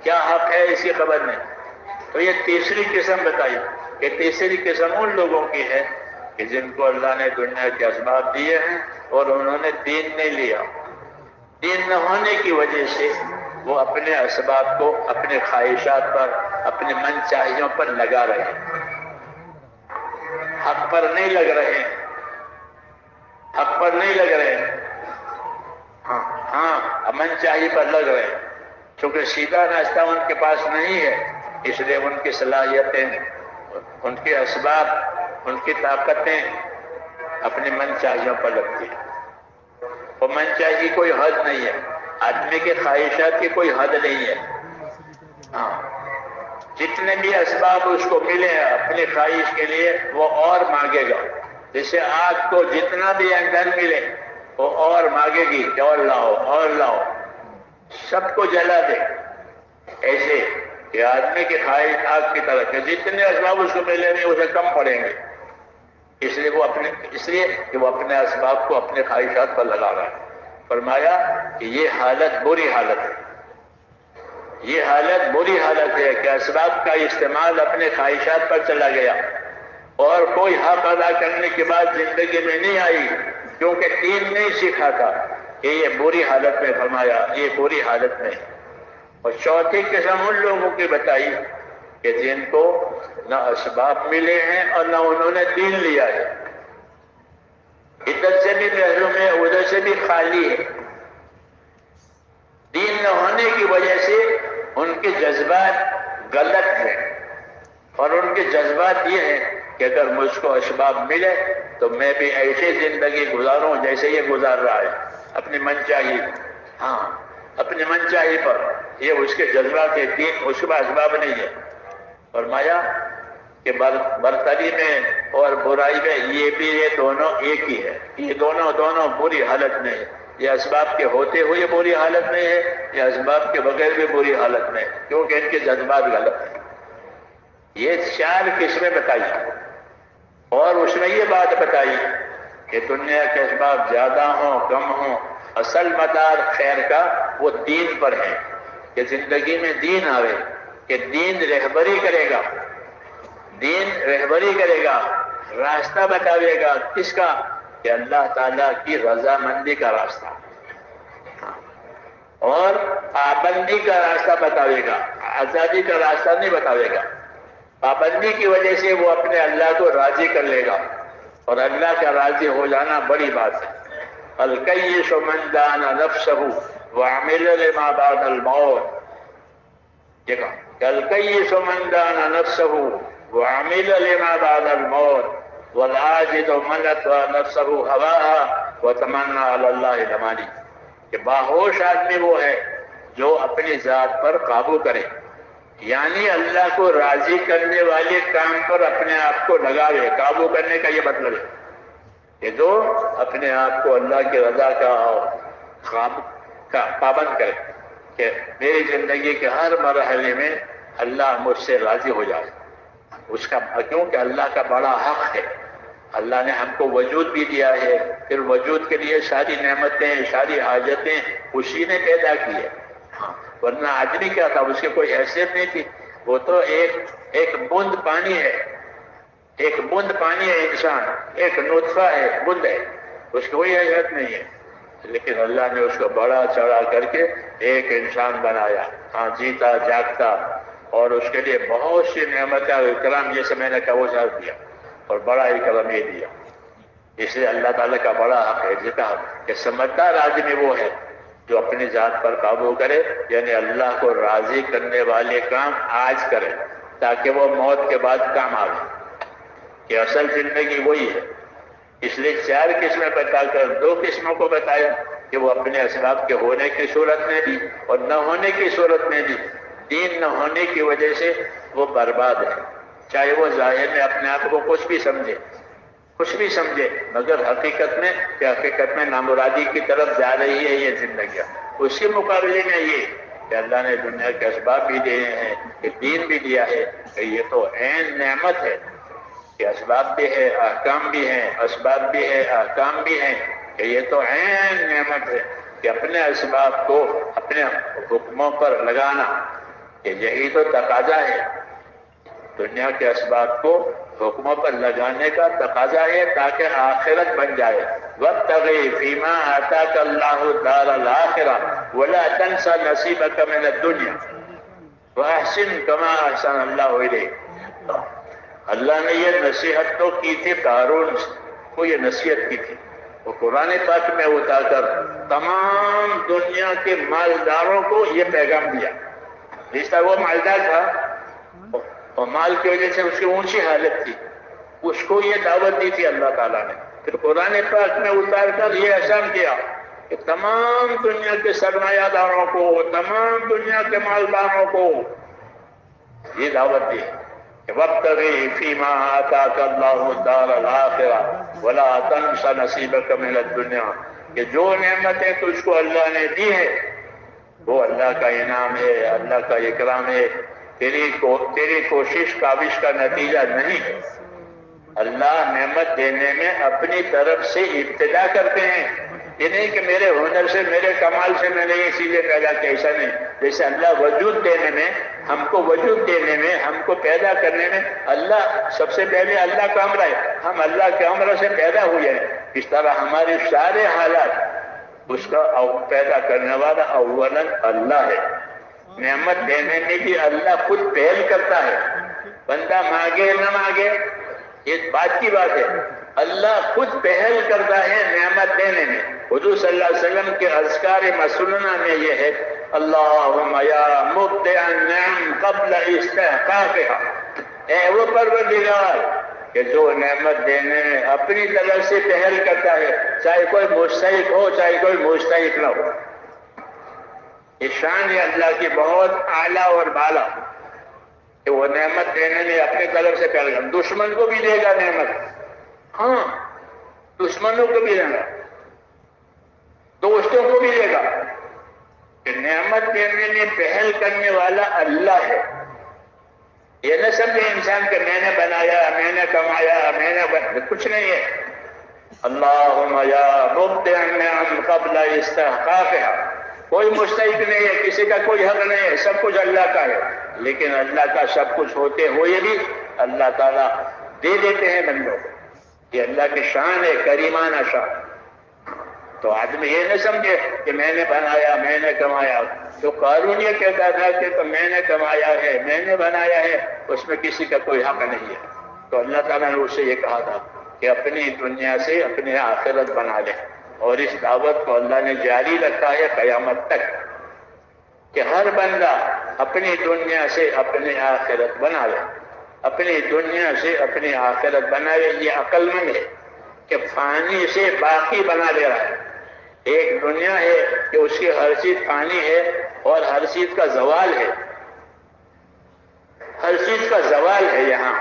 کیا حق ہے اس کی خبر نہیں۔ تو یہ تیسری قسم بتائی کہ تیسری قسم ان لوگوں کی ہے کہ جن کو اللہ نے دنیا کے اسباب دیے ہیں اور انہوں نے دین نہیں لیا، دین نہ ہونے کی وجہ سے وہ اپنے اسباب کو اپنے خواہشات پر، اپنے من چاہیوں پر لگا رہے ہیں، حق پر نہیں لگ رہے ہیں، حق پر نہیں لگ رہے ہیں، ہاں من چاہی پر لگ رہے ہیں، چونکہ سیدھا راستہ ان کے پاس نہیں ہے، اس لیے ان کی صلاحیتیں، ان کے اسباب، ان کی طاقتیں اپنے من چاہیوں پر لگتی ہیں۔ اور من چاہی کوئی حد نہیں ہے، آدمی کے خواہشات کی کوئی حد نہیں ہے، ہاں جتنے بھی اسباب اس کو ملے اپنی خواہش کے لیے وہ اور مانگے گا، جیسے آگ کو جتنا بھی ایندھن ملے وہ اور مانگے گی کہ اور لاؤ اور لاؤ، سب کو جلا دے۔ ایسے کہ آدمی کی خواہش آگ کی طرح کہ جتنے اسباب اس کو ملے نہیں اسے کم پڑیں گے، اس لیے کہ وہ اپنے اسباب کو اپنے خواہشات پر لگا رہا ہے۔ فرمایا کہ یہ حالت بری حالت ہے، یہ حالت بری حالت ہے کہ اسباب کا استعمال اپنے خواہشات پر چلا گیا اور کوئی حق ادا کرنے کے بعد زندگی میں نہیں آئی کیونکہ دین نہیں سیکھا تھا، کہ یہ بری حالت میں، فرمایا یہ بری حالت میں۔ اور چوتھی قسم ان لوگوں کی بتائی کہ جن کو نہ اسباب ملے ہیں اور نہ انہوں نے دین لیا ہے، ادھر سے بھی محروم ہے، ادھر سے بھی خالی ہے، دین نہ ہونے کی وجہ سے ان کے جذبات غلط ہیں، اور ان کے جذبات یہ ہیں کہ اگر مجھ کو اسباب ملے تو میں بھی ایسی زندگی گزاروں جیسے یہ گزار رہا ہے، اپنی من چاہی، ہاں اپنی من چاہی پر، یہ اس کے جذبات ہے، دین اس کے پاس اسباب نہیں ہے۔ فرمایا کہ برتری میں اور برائی میں یہ بھی یہ دونوں ایک ہی ہے، یہ دونوں بری حالت میں ہے، یہ اسباب کے ہوتے ہوئے بری حالت میں ہے، یہ اسباب کے بغیر بھی بری حالت میں ہے، کیونکہ ان کے جذبات غلط ہیں۔ یہ چار قسمیں بتائی اور اس میں یہ بات بتائی کہ دنیا کے اسباب زیادہ ہوں کم ہوں، اصل مدار خیر کا وہ دین پر ہے، کہ زندگی میں دین آوے، کہ دین رہبری کرے گا، دین رہبری کرے گا، راستہ بتاوے گا، کس کا؟ کہ اللہ تعالیٰ کی رضامندی کا راستہ، اور پابندی کا راستہ بتاوے گا، آزادی کا راستہ نہیں بتاوے گا۔ پابندی کی وجہ سے وہ اپنے اللہ کو راضی کر لے گا، اور اللہ کا راضی ہو جانا بڑی بات ہے۔ الکیس من دان نفسہ وعمل لما بعد الموت، دیکھا، الکیس من دان نفسہ وعمل لما بعد الموت والعاجز من اتبع نفسہ ہواها وتمنى علی اللہ الامانی، کہ باہوش آدمی وہ ہے جو اپنی ذات پر قابو کرے، یعنی اللہ کو راضی کرنے والے کام پر اپنے آپ کو لگاوے۔ قابو کرنے کا یہ مطلب ہے کہ جو اپنے آپ کو اللہ کی رضا کا اور خواب کا پابند کرے، کہ میری زندگی کے ہر مرحلے میں اللہ مجھ سے راضی ہو جائے، اس کا، کیونکہ اللہ کا بڑا حق ہے۔ اللہ نے ہم کو وجود بھی دیا ہے، پھر وجود کے لیے ساری نعمتیں، ساری حاجتیں اسی نے پیدا کی ہے، ورنہ آدمی کیا تھا؟ اس کی کوئی حیثیت نہیں تھی، وہ تو ایک بوند پانی ہے، ایک بوند پانی ہے انسان، ایک نطفہ ہے، بوند ہے، اس کی کوئی حیثیت نہیں ہے، لیکن اللہ نے اس کو بڑا چڑھا کر کے ایک انسان بنایا، ہاں، جیتا جاگتا، اور اس کے لیے بہت سی نعمتیں اور اکرام، جیسے میں نے کہا وہ سب دیا، اور بڑا اکرام یہ دیا۔ اس لیے اللہ تعالیٰ کا بڑا حق ہے جیتا کہ سمجھدار آدمی وہ ہے جو اپنی ذات پر قابو کرے، یعنی اللہ کو راضی کرنے والے کام آج کرے، تاکہ وہ موت کے بعد کام آئے، کہ اصل زندگی وہی ہے۔ اس لیے 4 قسمیں بتا کر 2 قسموں کو بتایا، کہ وہ اپنے اسباب کے ہونے کی صورت میں دی اور نہ ہونے کی صورت میں دی۔ دین نہ ہونے کی وجہ سے وہ برباد ہے، چاہے وہ ظاہر میں اپنے آپ کو کچھ بھی سمجھے، مگر حقیقت میں نامرادی کی طرف جا رہی ہے یہ زندگیاں۔ اس کے مقابلے میں یہ کہ اللہ نے دنیا کے اسباب بھی دیے ہیں، کہ دین بھی دیا ہے، کہ یہ تو عین نعمت ہے، کہ اسباب بھی ہے، احکام بھی ہیں، اسباب بھی ہے، احکام بھی ہیں، کہ یہ تو عین نعمت ہے کہ اپنے اسباب کو اپنے حکموں پر لگانا، کہ یہی تو تقاضا ہے، دنیا کے اسباب کو حکموں پر لگانے کا تقاضا ہے تاکہ آخرت بن جائے۔ وَابْتَغِ فِيمَا آتَاكَ اللَّهُ الدَّارَ الْآخِرَةَ وَلَا تَنْسَ نَصِيبَكَ مِنَ الدُّنْيَا وَأَحْسِنْ كَمَا أَحْسَنَ اللَّهُ إِلَيْكَ۔ اللہ نے یہ نصیحت تو کی تھی، قارون کو یہ نصیحت کی تھی، وہ قرآن پاک میں اتار کر تمام دنیا کے مالداروں کو یہ پیغام دیا۔ جس طرح وہ مالدار تھا اور مال کی وجہ سے اس کی اونچی حالت تھی، اس کو یہ دعوت دی تھی اللہ تعالیٰ نے، پھر قرآن پاک میں اتار کر یہ احسان کیا کہ تمام دنیا کے سرمایہ داروں کو، تمام دنیا کے مالداروں کو یہ دعوت دی کہ وَابْتَغِ فِيمَا آتَاكَ اللَّهُ الدَّارَ الْآخِرَةَ وَلَا تَنْسَ نَصِيبَكَ مِنَ الدُّنْيَا، کہ جو نعمتیں تجھ کو اللہ نے دی ہے وہ اللہ کا انعام ہے، اللہ کا اکرام ہے، تیری کوشش کاوش کا نتیجہ نہیں ہے۔ اللہ نعمت دینے میں اپنی طرف سے ابتدا کرتے ہیں، یہ نہیں کہ میرے ہنر سے، میرے کمال سے میں نے یہ چیزیں پیدا کی، ایسا نہیں۔ جیسے اللہ وجود دینے میں، ہم کو وجود دینے میں، ہم کو پیدا کرنے میں اللہ سب سے پہلے اللہ کا امر ہے، ہم اللہ کے امر سے پیدا ہوئے ہیں، اس طرح ہمارے سارے حالات اس کا پیدا کرنے والا اولاً اللہ ہے۔ نعمت دینے میں بھی اللہ خود پہل کرتا ہے، بندہ مانگے نہ مانگے یہ بات کی بات ہے، اللہ خود پہل کرتا ہے نعمت دینے میں۔ حضور صلی اللہ علیہ وسلم کے اذکار مسنونہ میں یہ ہے، اللہم یا مبدع النعم قبل استحقاقها، اے وہ پروردگار کہ جو نعمت دینے میں اپنی طرف سے پہل کرتا ہے، چاہے کوئی مستحق ہو چاہے کوئی مستحق نہ ہو۔ یہ شان ہے اللہ کی بہت اعلیٰ اور بالا کہ وہ نعمت دینے میں اپنی طرف سے پہل کرتا، دشمن کو بھی دے گا نعمت، ہاں دشمنوں کو بھی دے گا، دوستوں کو بھی دے گا، کہ نعمت دینے میں پہل کرنے والا اللہ ہے۔ یہ نہ سمجھے انسان کہ میں نے بنایا، میں نے کمایا، میں نے کچھ نہیں ہے۔ اللہم یا مبدع النعم قبل استحقاقها، کوئی مستحق نہیں ہے، کسی کا کوئی حق نہیں ہے، سب کچھ اللہ کا ہے، لیکن اللہ کا سب کچھ ہوتے ہوئے بھی اللہ تعالیٰ دے دیتے ہیں بندوں کو. یہ اللہ کی شان ہے، کریمانہ شان. تو آدمی یہ نہ سمجھے کہ میں نے بنایا، میں نے کمایا. تو قارون یہ کہتا تھا کہ تو میں نے کمایا ہے، میں نے بنایا ہے، اس میں کسی کا کوئی حق نہیں ہے. تو اللہ تعالیٰ نے اسے یہ کہا تھا کہ اپنی دنیا سے اپنی آخرت بنا لے. اور اس دعوت کو اللہ نے جاری رکھا ہے قیامت تک کہ ہر بندہ اپنی دنیا سے اپنی آخرت بنا لے. اپنی دنیا سے اپنی آخرت بنا لے. یہ عقل مند ہے کہ فانی سے باقی بنا لے رہا ہے. ایک دنیا ہے کہ اس کی ہر چیز فانی ہے اور ہر چیز کا زوال ہے. ہر چیز کا زوال ہے یہاں.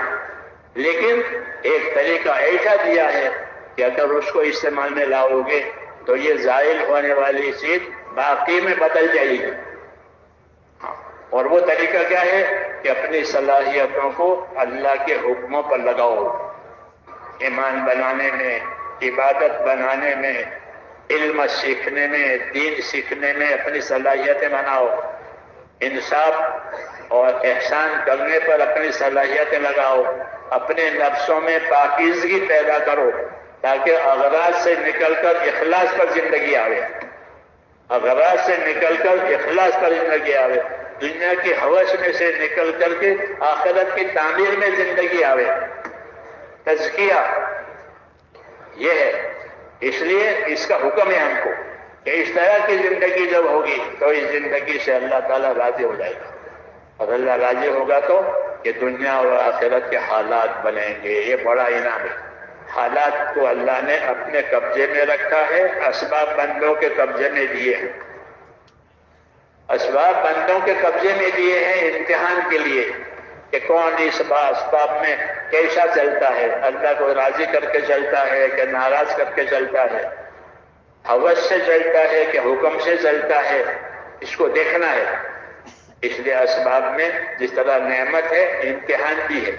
لیکن ایک طریقہ ایسا دیا ہے کہ اگر اس کو استعمال میں لاؤ گے تو یہ زائل ہونے والی چیز باقی میں بدل جائے گی. اور وہ طریقہ کیا ہے کہ اپنی صلاحیتوں کو اللہ کے حکموں پر لگاؤ. ایمان بنانے میں، عبادت بنانے میں، علم سیکھنے میں، دین سیکھنے میں اپنی صلاحیتیں بناؤ. انصاف اور احسان کرنے پر اپنی صلاحیتیں لگاؤ. اپنے نفسوں میں پاکیزگی پیدا کرو تاکہ اغراض سے نکل کر اخلاص پر زندگی آوے. اغراض سے نکل کر اخلاص پر زندگی آوے. دنیا کی ہوس میں سے نکل کر کے آخرت کی تعمیر میں زندگی آوے. تزکیہ یہ ہے. اس لیے اس کا حکم ہے ہم کو کہ اس طرح کی زندگی جب ہوگی تو اس زندگی سے اللہ تعالیٰ راضی ہو جائے گا. اور اللہ راضی ہوگا تو کہ دنیا اور آخرت کے حالات بنیں گے. یہ بڑا انعام ہے. حالات کو اللہ نے اپنے قبضے میں رکھا ہے، اسباب بندوں کے قبضے میں دیے ہیں. اسباب بندوں کے قبضے میں دیے ہیں امتحان کے لیے کہ کون اس اسباب میں کیسا چلتا ہے، اللہ کو راضی کر کے چلتا ہے کہ ناراض کر کے چلتا ہے، ہوس سے چلتا ہے کہ حکم سے چلتا ہے. اس کو دیکھنا ہے. اس لیے اسباب میں جس طرح نعمت ہے امتحان بھی ہے.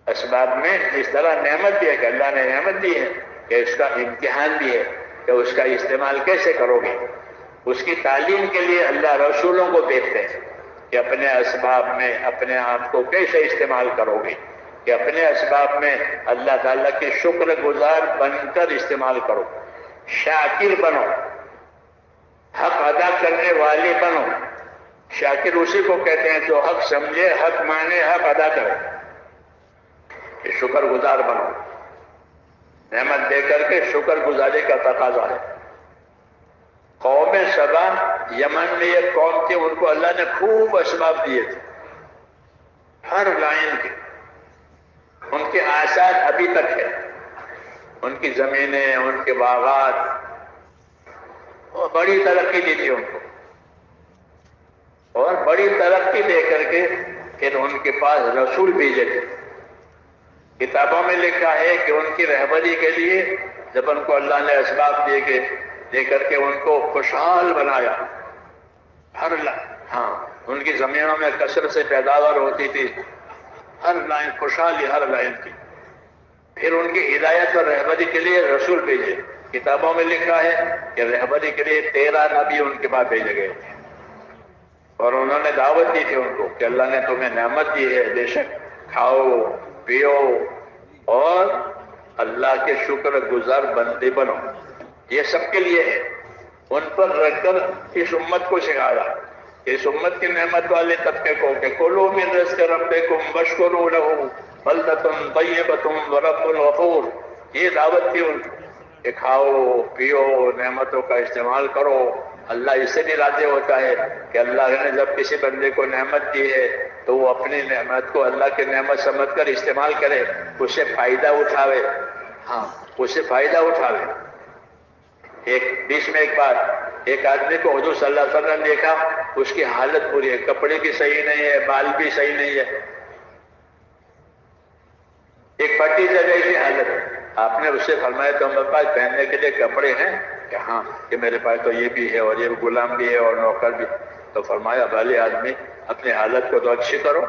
اسباب میں جس طرح نعمت بھی ہے کہ اللہ نے نعمت دی ہے کہ اس کا امتحان بھی ہے کہ اس کا استعمال کیسے کرو گے. اس کی تعلیم کے لیے اللہ رسولوں کو بھیجتے ہیں کہ اپنے اسباب میں اپنے آپ کو کیسے استعمال کرو گے، کہ اپنے اسباب میں اللہ تعالیٰ کے شکر گزار بن کر استعمال کرو. شاکر بنو، حق ادا کرنے والے بنو. شاکر اسی کو کہتے ہیں جو حق سمجھے، حق مانے، حق ادا کرے. کہ شکر گزار بنو. نعمت دے کر کے شکر گزاری کا تقاضا ہے. قوم سبا یمن میں ایک قوم تھی، ان کو اللہ نے خوب اسباب دیے تھے ہر لائن کے. ان کے آثار ابھی تک ہے. ان کی زمینیں، ان کے باغات، اور بڑی ترقی دی تھی ان کو. اور بڑی ترقی دے کر کے پھر ان کے پاس رسول بھیجے تھے. کتابوں میں لکھا ہے کہ ان کی رہبری کے لیے جب ان کو اللہ نے اسباب دے کر کے ان کو خوشحال بنایا. ان کی زمینوں میں کثرت سے پیداوار ہوتی تھی. ہر لائن خوشحالی، ہر لائن کی. پھر ان کی ہدایت اور رہبری کے لیے رسول بھیجے. کتابوں میں لکھا ہے کہ رہبری کے لیے 13 نبی ان کے بعد بھیجے گئے تھے. اور انہوں نے دعوت دی تھی ان کو کہ اللہ نے تمہیں نعمت دی ہے، بے شک کھاؤ پیو اور اللہ کے شکر گزار بندے بنو. یہ سب کے لیے ہے. ان پر رکھ کر اس امت کو سکھایا، اس امت کی نعمت والے طبقے کو کہ کلوا من رزق ربکم واشکروا لہ بلدۃ طیبۃ ورب غفور. یہ دعوت تھی ان کہ کھاؤ پیو، نعمتوں کا استعمال کرو. اللہ اس سے بھی راضی ہوتا ہے کہ اللہ نے جب کسی بندے کو نعمت دی ہے تو وہ اپنی نعمت کو اللہ کی نعمت سمجھ کر استعمال کرے، اس سے فائدہ اٹھاوے. اس سے فائدہ اٹھاوے. ایک بیچ میں ایک بار ایک آدمی کو حضور صلی اللہ علیہ وسلم نے دیکھا، اس کی حالت بری ہے، کپڑے بھی صحیح نہیں ہے، بال بھی صحیح نہیں ہے، ایک پھٹی جگہ کی حالت. آپ نے اس سے فرمایا تو میرے پاس پہننے کے لیے کپڑے ہیں؟ کہ ہاں. کہ میرے پاس تو یہ بھی ہے اور یہ غلام بھی ہے اور نوکر بھی. تو فرمایا بھلے آدمی اپنی حالت کو تو اچھی کرو.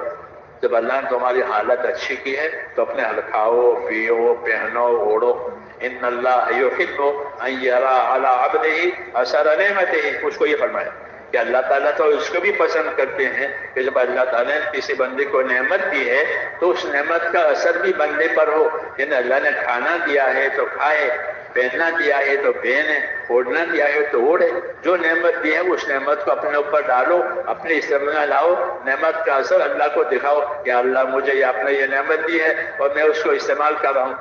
جب اللہ نے تمہاری حالت اچھی کی ہے تو اپنے کھاؤ پیو پہنو اوڑو. ان اللہ یحب ان یرا علی عبدہ اثر نعمتہ. اس کو یہ فرمایا کہ اللہ تعالیٰ تو اس کو بھی پسند کرتے ہیں کہ جب اللہ تعالیٰ نے کسی بندے کو نعمت دی ہے تو اس نعمت کا اثر بھی بندے پر ہو. یعنی اللہ نے کھانا دیا ہے تو کھائے، پہننا دیا ہے تو پہنے، اوڑھنا دیا ہے تو اوڑھے. جو نعمت دی ہے اس نعمت کو اپنے اوپر ڈالو، اپنے استعمال لاؤ، نعمت کا اثر اللہ کو دکھاؤ کہ اللہ مجھے یہ آپ نے یہ نعمت دی ہے اور میں اس کو استعمال کر رہا ہوں.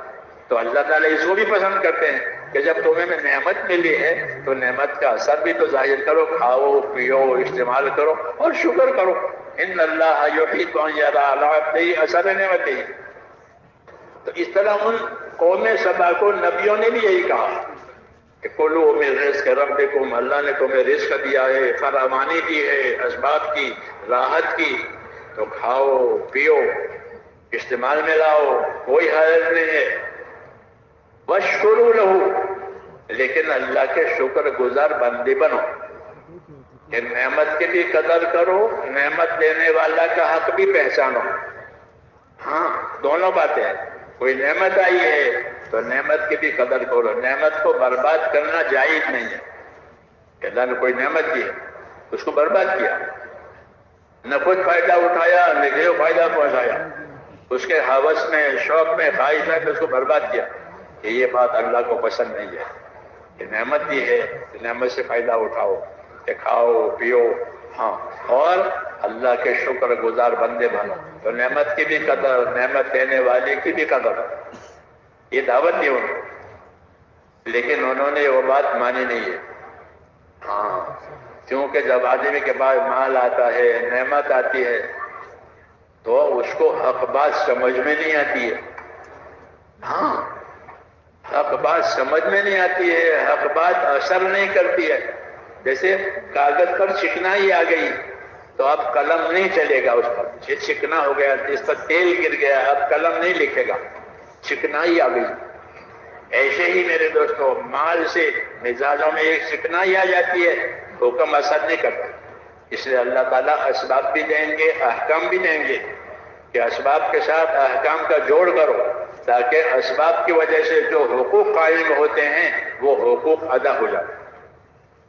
تو اللہ تعالیٰ اس کو بھی پسند کرتے ہیں کہ جب تمہیں میں نعمت ملی ہے تو نعمت کا اثر بھی تو ظاہر کرو، کھاؤ پیو استعمال کرو اور شکر کرو. ان اللہ یحب ان یری علی عبدہ اثر نعمتہ. تو اس طرح ان قوم سبا کو نبیوں نے بھی یہی کہا کہ کلوا من رزق ربکم، اللہ نے تمہیں رزق دیا ہے، فراوانی دی ہے، اسباب کی، راحت کی، تو کھاؤ پیو استعمال میں لاؤ، کوئی حرج نہیں ہے. واشکروا لہ، لیکن اللہ کے شکر گزار بندے بنو کہ نعمت کی بھی قدر کرو، نعمت دینے والا کا حق بھی پہچانو. ہاں دونوں باتیں ہیں. کوئی نعمت آئی ہے تو نعمت کی بھی قدر کرو. نعمت کو برباد کرنا جائز نہیں ہے. اللہ نے کوئی نعمت دی ہے اس کو برباد کیا، نہ کچھ فائدہ اٹھایا نہ کوئی فائدہ پہنچایا، اس کے ہوس میں، شوق میں، خواہش میں اس کو برباد کیا. کہ یہ بات اللہ کو پسند نہیں ہے. کہ نعمت دی ہے نعمت سے فائدہ اٹھاؤ، کہ کھاؤ پیو، ہاں، اور اللہ کے شکر گزار بندے بنو. تو نعمت کی بھی قدر، نعمت دینے والے کی بھی قدر، یہ دعوت دی انہوں نے. لیکن انہوں نے وہ بات مانی نہیں ہے. ہاں، کیونکہ جب آدمی کے پاس مال آتا ہے، نعمت آتی ہے، تو اس کو حق بات سمجھ میں نہیں آتی ہے. ہاں، حق بات سمجھ میں نہیں آتی ہے، حق بات اثر نہیں کرتی ہے. جیسے کاغذ پر چکنائی آ گئی تو اب قلم نہیں چلے گا، اس پر یہ چکنا ہو گیا، اس پر تیل گر گیا، اب قلم نہیں لکھے گا، چکنائی آ گئی. ایسے ہی میرے دوستو مال سے مزاجوں میں ایک چکنائی آ جاتی ہے، حکم اثر نہیں کرتا. اس لیے اللہ تعالیٰ اسباب بھی دیں گے، احکام بھی دیں گے کہ اسباب کے ساتھ احکام کا جوڑ کرو تاکہ اسباب کی وجہ سے جو حقوق قائم ہوتے ہیں وہ حقوق ادا ہو جائے.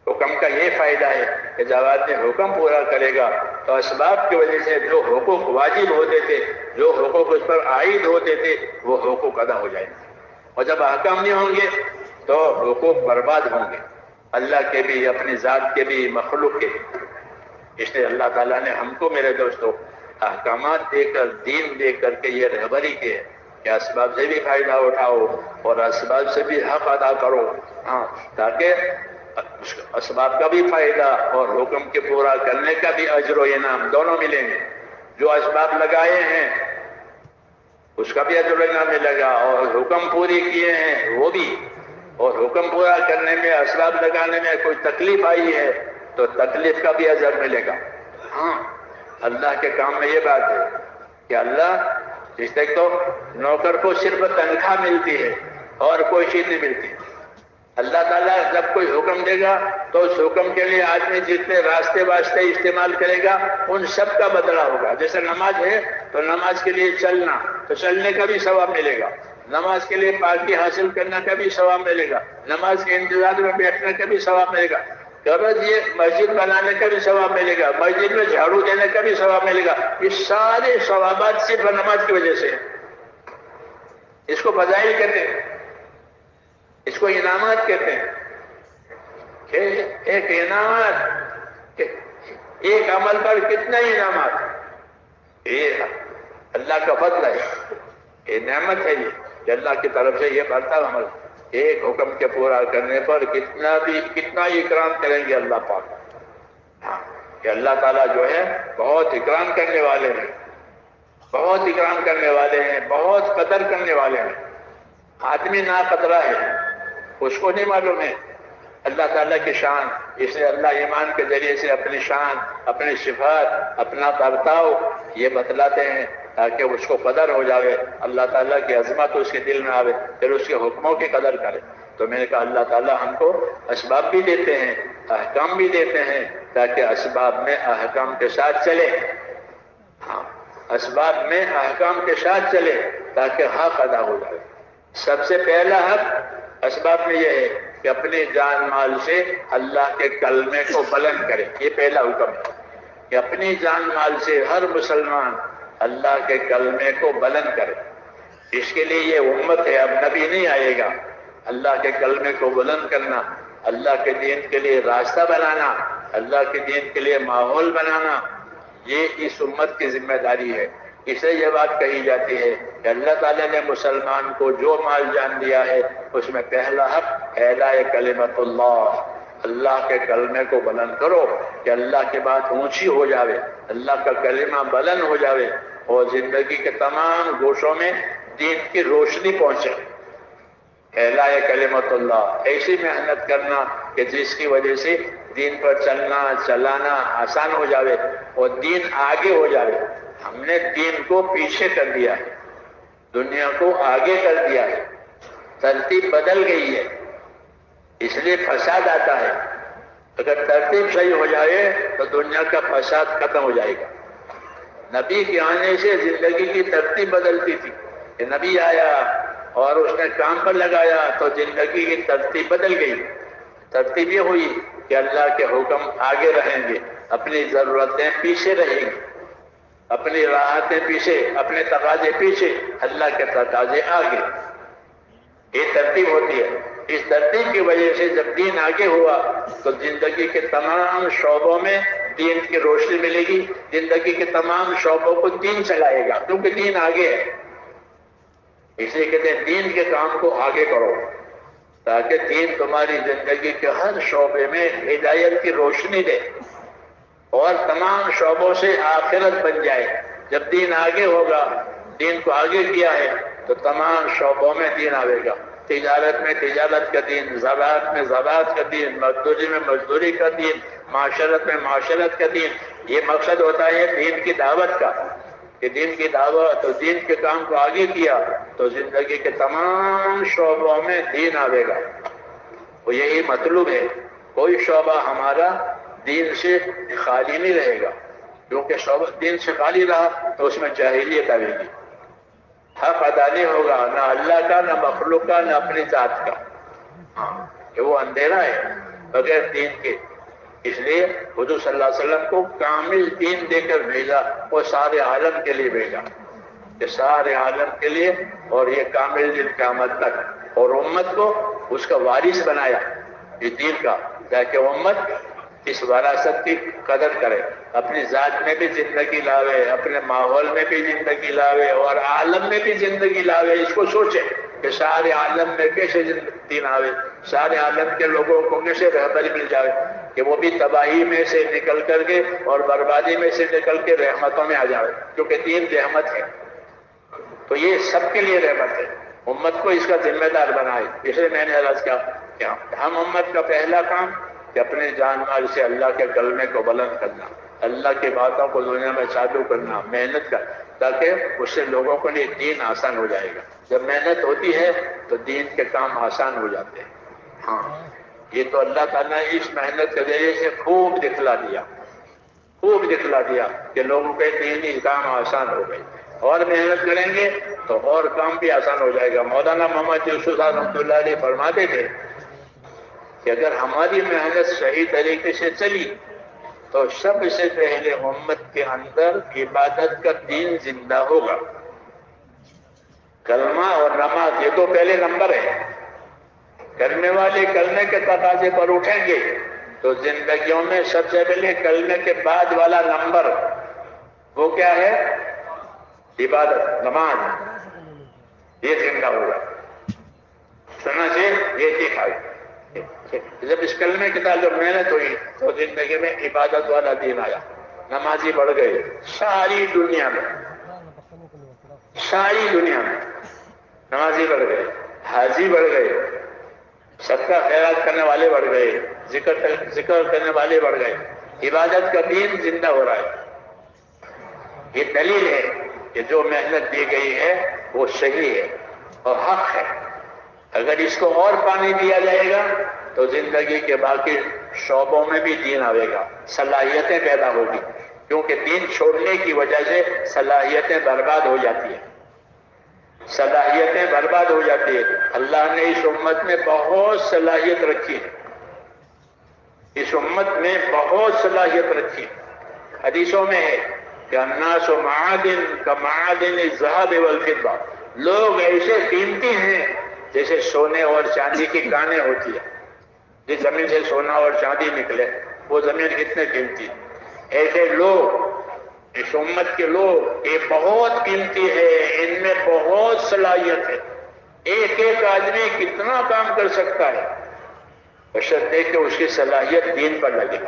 حکم کا یہ فائدہ ہے کہ جب آدمی حکم پورا کرے گا تو اسباب کی وجہ سے جو حقوق واجب ہوتے تھے، جو حقوق اس پر عائد ہوتے تھے، وہ حقوق ادا ہو جائیں گے. اور جب احکام نہیں ہوں گے تو حقوق برباد ہوں گے، اللہ کے بھی، اپنی ذات کے بھی، مخلوق کے بھی. اس لیے اللہ تعالیٰ نے ہم کو میرے دوستو احکامات دے کر، دین دے کر کے یہ رہبری کی ہے کہ اسباب سے بھی فائدہ اٹھاؤ اور اسباب سے بھی حق ادا کرو. ہاں، تاکہ اسباب کا بھی فائدہ اور حکم کے پورا کرنے کا بھی اجر و انعام دونوں ملیں گے. جو اسباب لگائے ہیں اس کا بھی اجر و انعام ملے گا، اور حکم پوری کیے ہیں وہ بھی. اور حکم پورا کرنے میں، اسباب لگانے میں کوئی تکلیف آئی ہے تو تکلیف کا بھی اجر ملے گا. ہاں، اللہ کے کام میں یہ بات ہے کہ اللہ جس تک تو نوکر کو صرف تنخواہ ملتی ہے اور کوئی چیز نہیں ملتی. اللہ تعالیٰ جب کوئی حکم دے گا تو اس حکم کے لیے آدمی جتنے راستے واسطے استعمال کرے گا ان سب کا بدلہ ہوگا. جیسے نماز ہے تو نماز کے لیے چلنا، تو چلنے کا بھی ثواب ملے گا. نماز کے لیے پاکی حاصل کرنے کا بھی ثواب ملے گا. نماز کے انتظار میں بیٹھنے کا بھی ثواب ملے گا. یہ مسجد بنانے کا بھی ثواب ملے گا، مسجد میں جھاڑو دینے کا بھی ثواب ملے گا. یہ سارے ثوابات صرف نماز کی وجہ سے ہیں. اس کو فضائل کہتے ہیں، اس کو انعامات کہتے ہیں. کہ ایک انعامات، ایک عمل پر کتنا انعامات، یہ اللہ کا فضل ہے، یہ نعمت ہے. یہ اللہ کی طرف سے یہ بڑھتا عمل، ایک حکم کے پورا کرنے پر کتنا اکرام کریں گے اللہ پاک. ہاں، کہ اللہ تعالیٰ جو ہے بہت اکرام کرنے والے ہیں، بہت اکرام کرنے والے ہیں، بہت قدر کرنے والے ہیں. آدمی ناقدرہ ہے، اس کو نہیں معلوم ہے اللہ تعالیٰ کی شان. اس لیے اللہ ایمان کے ذریعے سے اپنی شان، اپنی صفات، اپنا برتاؤ یہ بتلاتے ہیں تاکہ اس کو قدر ہو جاوے، اللہ تعالیٰ کی عظمت اس کے دل میں آوے، پھر اس کے حکموں کی قدر کرے. تو میں نے کہا اللہ تعالیٰ ہم کو اسباب بھی دیتے ہیں، احکام بھی دیتے ہیں تاکہ اسباب میں احکام کے ساتھ چلے. ہاں، اسباب میں احکام کے ساتھ چلے تاکہ حق ادا ہو جائے. سب سے پہلا حق اسباب میں یہ ہے کہ اپنی جان مال سے اللہ کے کلمے کو بلند کرے. یہ پہلا حکم ہے کہ اپنی جان مال سے ہر مسلمان اللہ کے کلمے کو بلند کرے. اس کے لیے یہ امت ہے، اب نبی نہیں آئے گا. اللہ کے کلمے کو بلند کرنا، اللہ کے دین کے لیے راستہ بنانا، اللہ کے دین کے لیے ماحول بنانا، یہ اس امت کی ذمہ داری ہے. اسے یہ بات کہی جاتی ہے کہ اللہ تعالیٰ نے مسلمان کو جو مال جان دیا ہے اس میں پہلا حق اعلاء کلمت اللہ، اللہ کے کلمے کو بلند کرو کہ اللہ کی بات اونچی ہو جاوے، اللہ کا کلمہ بلند ہو جاوے اور زندگی کے تمام گوشوں میں دین کی روشنی پہنچے. اعلاء کلمت اللہ، ایسی محنت کرنا کہ جس کی وجہ سے دین پر چلنا چلانا آسان ہو جاوے اور دین آگے ہو جاوے. ہم نے دین کو پیچھے کر دیا ہے، دنیا کو آگے کر دیا ہے، ترتیب بدل گئی ہے، اس لیے فساد آتا ہے. اگر ترتیب صحیح ہو جائے تو دنیا کا فساد ختم ہو جائے گا. نبی کے آنے سے زندگی کی ترتیب بدلتی تھی کہ نبی آیا اور اس نے کام پر لگایا تو زندگی کی ترتیب بدل گئی. ترتیب یہ ہوئی کہ اللہ کے حکم آگے رہیں گے، اپنی ضرورتیں پیچھے رہیں گی، اپنی راحتیں پیچھے، اپنے تقاضے پیچھے، اللہ کے تقاضے آگے. یہ ترتیب ہوتی ہے. اس ترتیب کی وجہ سے جب دین آگے ہوا تو زندگی کے تمام شعبوں میں دین کی روشنی ملے گی، زندگی کے تمام شعبوں کو دین چلائے گا کیونکہ دین آگے ہے. اس لیے کہتے ہیں دین کے کام کو آگے کرو تاکہ دین تمہاری زندگی کے ہر شعبے میں ہدایت کی روشنی دے اور تمام شعبوں سے آخرت بن جائے. جب دین آگے ہوگا، دین کو آگے کیا ہے تو تمام شعبوں میں دین آئے گا. تجارت میں تجارت کا دین، زراعت میں زراعت کا دین، مزدوری میں مزدوری کا دین، معاشرت میں معاشرت کا دین. یہ مقصد ہوتا ہے دین کی دعوت کا کہ دین کی دعوت اور دین کے کام کو آگے کیا تو زندگی کے تمام شعبوں میں دین آئے گا. وہ یہی مطلوب ہے. کوئی شعبہ ہمارا دین سے خالی نہیں رہے گا، کیونکہ شعبہ دین سے خالی رہا تو اس میں جاہلیت آئے گی، حق ادا نہیں ہوگا، نہ اللہ کا، نہ مخلوق کا، نہ اپنی ذات کا. کہ وہ اندھیرا ہے بغیر دین کے. اس لیے حضور صلی اللہ علیہ وسلم کو کامل دین دے کر بھیجا، وہ سارے عالم کے لیے بھیجا، کہ سارے عالم کے لیے، اور یہ کامل دین قیامت تک. اور امت کو اس کا وارث بنایا اس دین کا، تاکہ امت اس وراثت کی قدر کرے، اپنی ذات میں بھی زندگی لاوے، اپنے ماحول میں بھی زندگی لاوے اور عالم میں بھی زندگی لاوے. اس کو سوچے کہ سارے عالم میں کیسے دین آوے، سارے عالم کے لوگوں کو کیسے رہبری مل جائے کہ وہ بھی تباہی میں سے نکل کر کے اور بربادی میں سے نکل کے رحمتوں میں آ جائے، کیونکہ دین رحمت ہے. تو یہ سب کے لیے رحمت ہے. امت کو اس کا ذمہ دار بنائے. اس لیے میں نے عرض کیا کہ ہم امت کا پہلا کام کہ اپنے جان مال سے اللہ کے کلمے کو بلند کرنا، اللہ کی باتوں کو دنیا میں چالو کرنا، محنت کر، تاکہ اس سے لوگوں کو لیے دین آسان ہو جائے گا. جب محنت ہوتی ہے تو دین کے کام آسان ہو جاتے ہیں. ہاں، یہ تو اللہ تعالیٰ نے اس محنت کے ذریعے سے خوب دکھلا دیا کہ لوگوں کے دینی کام آسان ہو گئے. اور محنت کریں گے تو اور کام بھی آسان ہو جائے گا. مولانا محمد یوسف صاحب رحمۃ اللہ علیہ فرماتے تھے کہ اگر ہماری محنت صحیح طریقے سے چلی تو سب سے پہلے امت کے اندر عبادت کا دین زندہ ہوگا. کلمہ اور نماز یہ تو پہلے نمبر ہے. کرنے والے کلمے کے تقاضے پر اٹھیں گے تو زندگیوں میں سب سے پہلے کلمے کے بعد والا نمبر وہ کیا ہے؟ عبادت، نماز. یہ زندہ ہوگا. چنانچہ یہ دکھائی جب اس کلمے کے تعلق محنت ہوئی تو زندگی میں عبادت والا دین آیا. نمازی بڑھ گئے ساری دنیا میں نمازی بڑھ گئے، حاجی بڑھ گئے، صدقہ خیرات کرنے والے بڑھ گئے، ذکر کرنے والے بڑھ گئے. عبادت کا دین زندہ ہو رہا ہے. یہ دلیل ہے کہ جو محنت دی گئی ہے وہ صحیح ہے اور حق ہے. اگر اس کو اور پانی دیا جائے گا تو زندگی کے باقی شعبوں میں بھی دین آئے گا، صلاحیتیں پیدا ہوگی. کیونکہ دین چھوڑنے کی وجہ سے صلاحیتیں برباد ہو جاتی ہیں. صلاحیتیں برباد ہو جاتی ہے۔ اللہ نے اس امت میں بہت صلاحیت رکھی ہے، اس امت میں بہت صلاحیت رکھی ہے۔ حدیثوں میں ہے کہ الناس معادن کمعادن الذهب والفضة، لوگ ایسے قیمتی ہیں جیسے سونے اور چاندی کی کانیں ہوتی ہیں۔ جس زمین سے سونا اور چاندی نکلے وہ زمین کتنے قیمتی ہے، ایسے لوگ اس امت کے لوگ یہ بہت قیمتی ہے، ان میں بہت صلاحیت ہے، ایک ایک آدمی کتنا کام کر سکتا ہے، بشرطے کہ اس کی صلاحیت دین پر لگے۔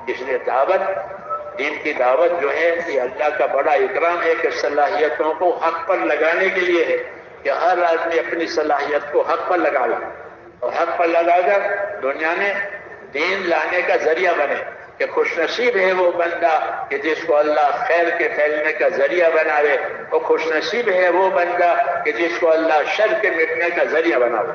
اس لیے دعوت، دین کی دعوت جو ہے یہ اللہ کا بڑا اکرام ہے کہ صلاحیتوں کو حق پر لگانے کے لیے ہے، کہ ہر آدمی اپنی صلاحیت کو حق پر لگا لے اور حق پر لگا کر دنیا میں دین لانے کا ذریعہ بنے۔ کہ خوش نصیب ہے وہ بندہ کہ جس کو اللہ خیر کے پھیلنے کا ذریعہ بناوے، اور خوش نصیب ہے وہ بندہ کہ جس کو اللہ شر کے مٹنے کا ذریعہ بناوے۔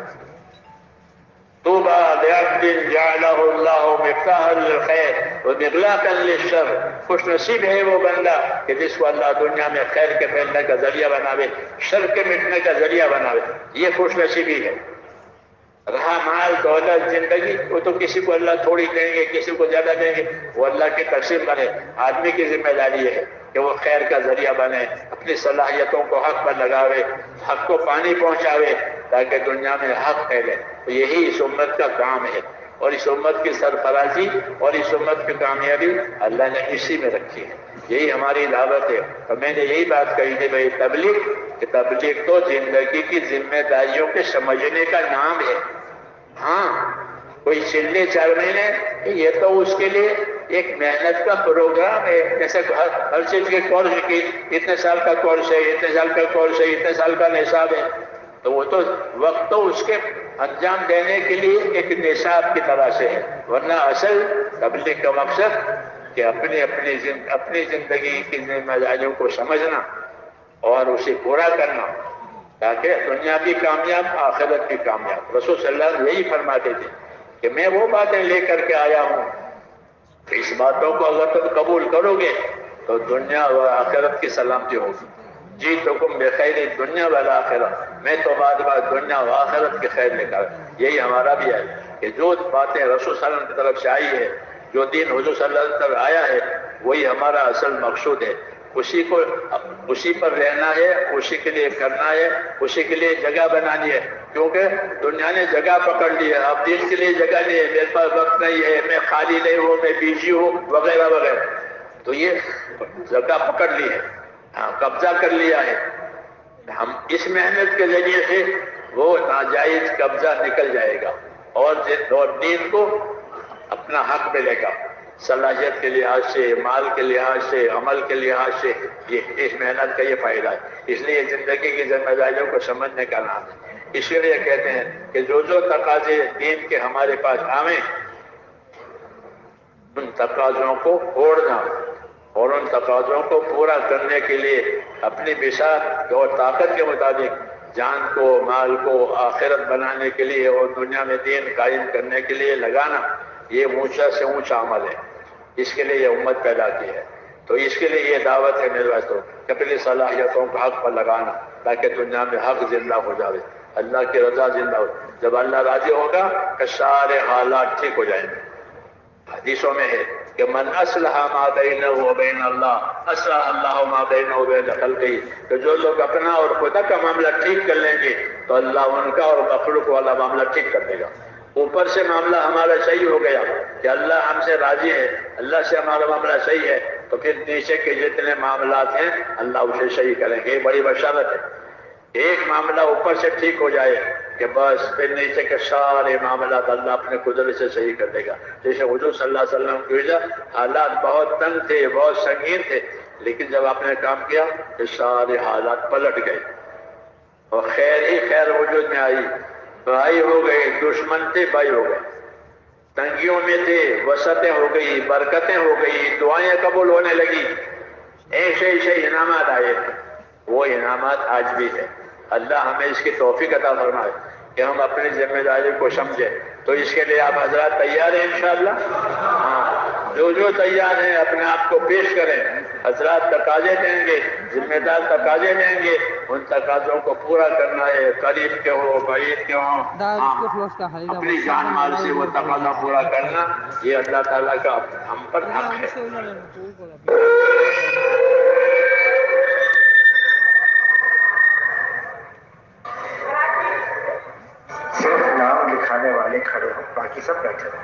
طوبى لعبد جعله الله مفتاحا للخير ومغلاقا للشر، خوش نصیب ہے وہ بندہ کہ جس کو اللہ دنیا میں خیر کے پھیلنے کا ذریعہ بناوے، شر کے مٹنے کا ذریعہ بناوے، یہ خوش نصیبی ہے۔ رہا مال دولت زندگی، وہ تو کسی کو اللہ تھوڑی دیں گے، کسی کو زیادہ دیں گے، وہ اللہ کی تقسیم کرے۔ آدمی کی ذمہ داری ہے کہ وہ خیر کا ذریعہ بنے، اپنی صلاحیتوں کو حق پر لگاوے، حق کو پانی پہنچاوے تاکہ دنیا میں حق پھیلے۔ تو یہی اس امت کا کام ہے، اور اس امت کی سرفرازی اور اس امت کی کامیابی اللہ نے اسی میں رکھی ہے، یہی ہماری دعوت ہے۔ اور میں نے یہی بات کہی تھی بھائی تبلیغ، کہ تبلیغ تو زندگی کی ذمہ داریوں کے سمجھنے کا نام ہے۔ ہاں کوئی چلے 4 مہینے یہ تو اس کے لیے ایک محنت کا پروگرام ہے، جیسے ہر چیز کے کورس کی اتنے سال کا کورس ہے، اتنے سال کا کورس ہے، اتنے سال کا نصاب ہے، تو وہ تو وقت تو اس کے انجام دینے کے لیے ایک نصاب کی طرح سے ہے، ورنہ اصل تبلیغ کا مقصد کہ اپنی زندگی کی ذمہ داریوں کو سمجھنا اور اسے پورا کرنا تاکہ دنیا بھی کامیاب آخرت بھی کامیاب۔ رسول صلی اللہ علیہ وسلم یہی فرماتے تھے کہ میں وہ باتیں لے کر کے آیا ہوں کہ اس باتوں کو اگر تم قبول کرو گے تو دنیا و آخرت کی سلامتی ہوگی۔ جیتکم بخیر دنیا والآخرت، میں تو بعد دنیا و آخرت کی خیر لے کر، یہی ہمارا بھی ہے کہ جو باتیں رسول صلی اللہ علیہ وسلم کی طرف سے آئی ہے، جو دین حضور صلی اللہ علیہ وسلم طرف آیا ہے، وہی ہمارا اصل مقصود ہے، اسی پر رہنا ہے، اسی کے لیے کرنا ہے، اسی کے لیے جگہ بنانی ہے، کیونکہ دنیا نے جگہ پکڑ لی ہے، اب دین کے لیے جگہ نہیں ہے، میرے پاس وقت نہیں ہے، میں خالی نہیں ہوں، میں بیجی ہوں وغیرہ وغیرہ، تو یہ جگہ پکڑ لی ہے، قبضہ کر لیا ہے۔ ہم اس محنت کے ذریعے سے وہ ناجائز قبضہ نکل جائے گا اور دین کو اپنا حق ملے گا، صلاحیت کے لحاظ سے، مال کے لحاظ سے، عمل کے لحاظ سے، یہ اس محنت کا یہ فائدہ ہے۔ اس لیے زندگی کی ذمہ داریوں کو سمجھنے کا نام ہے۔ اسی لیے کہتے ہیں کہ جو تقاضے دین کے ہمارے پاس آویں، ان تقاضوں کو چھوڑنا اور ان تقاضوں کو پورا کرنے کے لیے اپنی بساط اور طاقت کے مطابق جان کو، مال کو آخرت بنانے کے لیے اور دنیا میں دین قائم کرنے کے لیے لگانا، یہ اونچا سے اونچا عمل ہے۔ اس کے لیے یہ امت پیدا کی ہے، تو اس کے لیے یہ دعوت ہے میرے واسطے کہ اپنی صلاحیتوں کو حق پر لگانا تاکہ دنیا میں حق زندہ ہو جائے، اللہ کی رضا زندہ ہو۔ جب اللہ راضی ہوگا کہ سارے حالات ٹھیک ہو جائیں گے۔ حدیثوں میں ہے کہ من اصلح ما بینہ و بین اللہ اصلح اللہ ما بینہ و بین خلقہ، کہ جو لوگ اپنا اور خدا کا معاملہ ٹھیک کر لیں گے تو اللہ ان کا اور مخلوق والا معاملہ ٹھیک کر دے گا۔ اوپر سے معاملہ ہمارا صحیح ہو گیا کہ اللہ ہم سے راضی ہے، اللہ سے ہمارا معاملہ صحیح ہے، تو پھر نیچے کے جتنے معاملات ہیں اللہ اسے صحیح کریں گے۔ یہ بڑی بشارت ہے، ایک معاملہ اوپر سے ٹھیک ہو جائے کہ بس پھر نیچے کے سارے معاملات اللہ اپنے قدرت سے صحیح کر دے گا۔ جیسے حضور صلی اللہ علیہ وسلم کی وجہ حالات بہت تنگ تھے، بہت سنگین تھے، لیکن جب آپ نے کام کیا تو سارے حالات پلٹ گئے اور خیر ہی خیر وجود میں آئی، بھائی ہو گئے، دشمن تھے بھائی ہو گئے، تنگیوں میں تھے وسعتیں ہو گئی، برکتیں ہو گئی، دعائیں قبول ہونے لگی، ایسے ایسے انعامات آئے تھے۔ وہ انعامات آج بھی ہے۔ اللہ ہمیں اس کی توفیق عطا فرمائے کہ ہم اپنی ذمہ داری کو سمجھیں۔ تو اس کے لیے آپ حضرات تیار ہیں انشاءاللہ؟ ہاں، جو تیار ہیں اپنے آپ کو پیش کریں۔ حضرات تقاضے دیں گے، ذمہ دار تقاضے دیں گے، ان تقاضوں کو پورا کرنا ہے، قریب کے ہو بعید کے ہوں، اپنی جان مال سے وہ تقاضا پورا کرنا، یہ اللہ تعالیٰ کا ہم پر حق ہے۔ صرف نام لکھانے والے کھڑے ہو، باقی سب بیٹھے ہو۔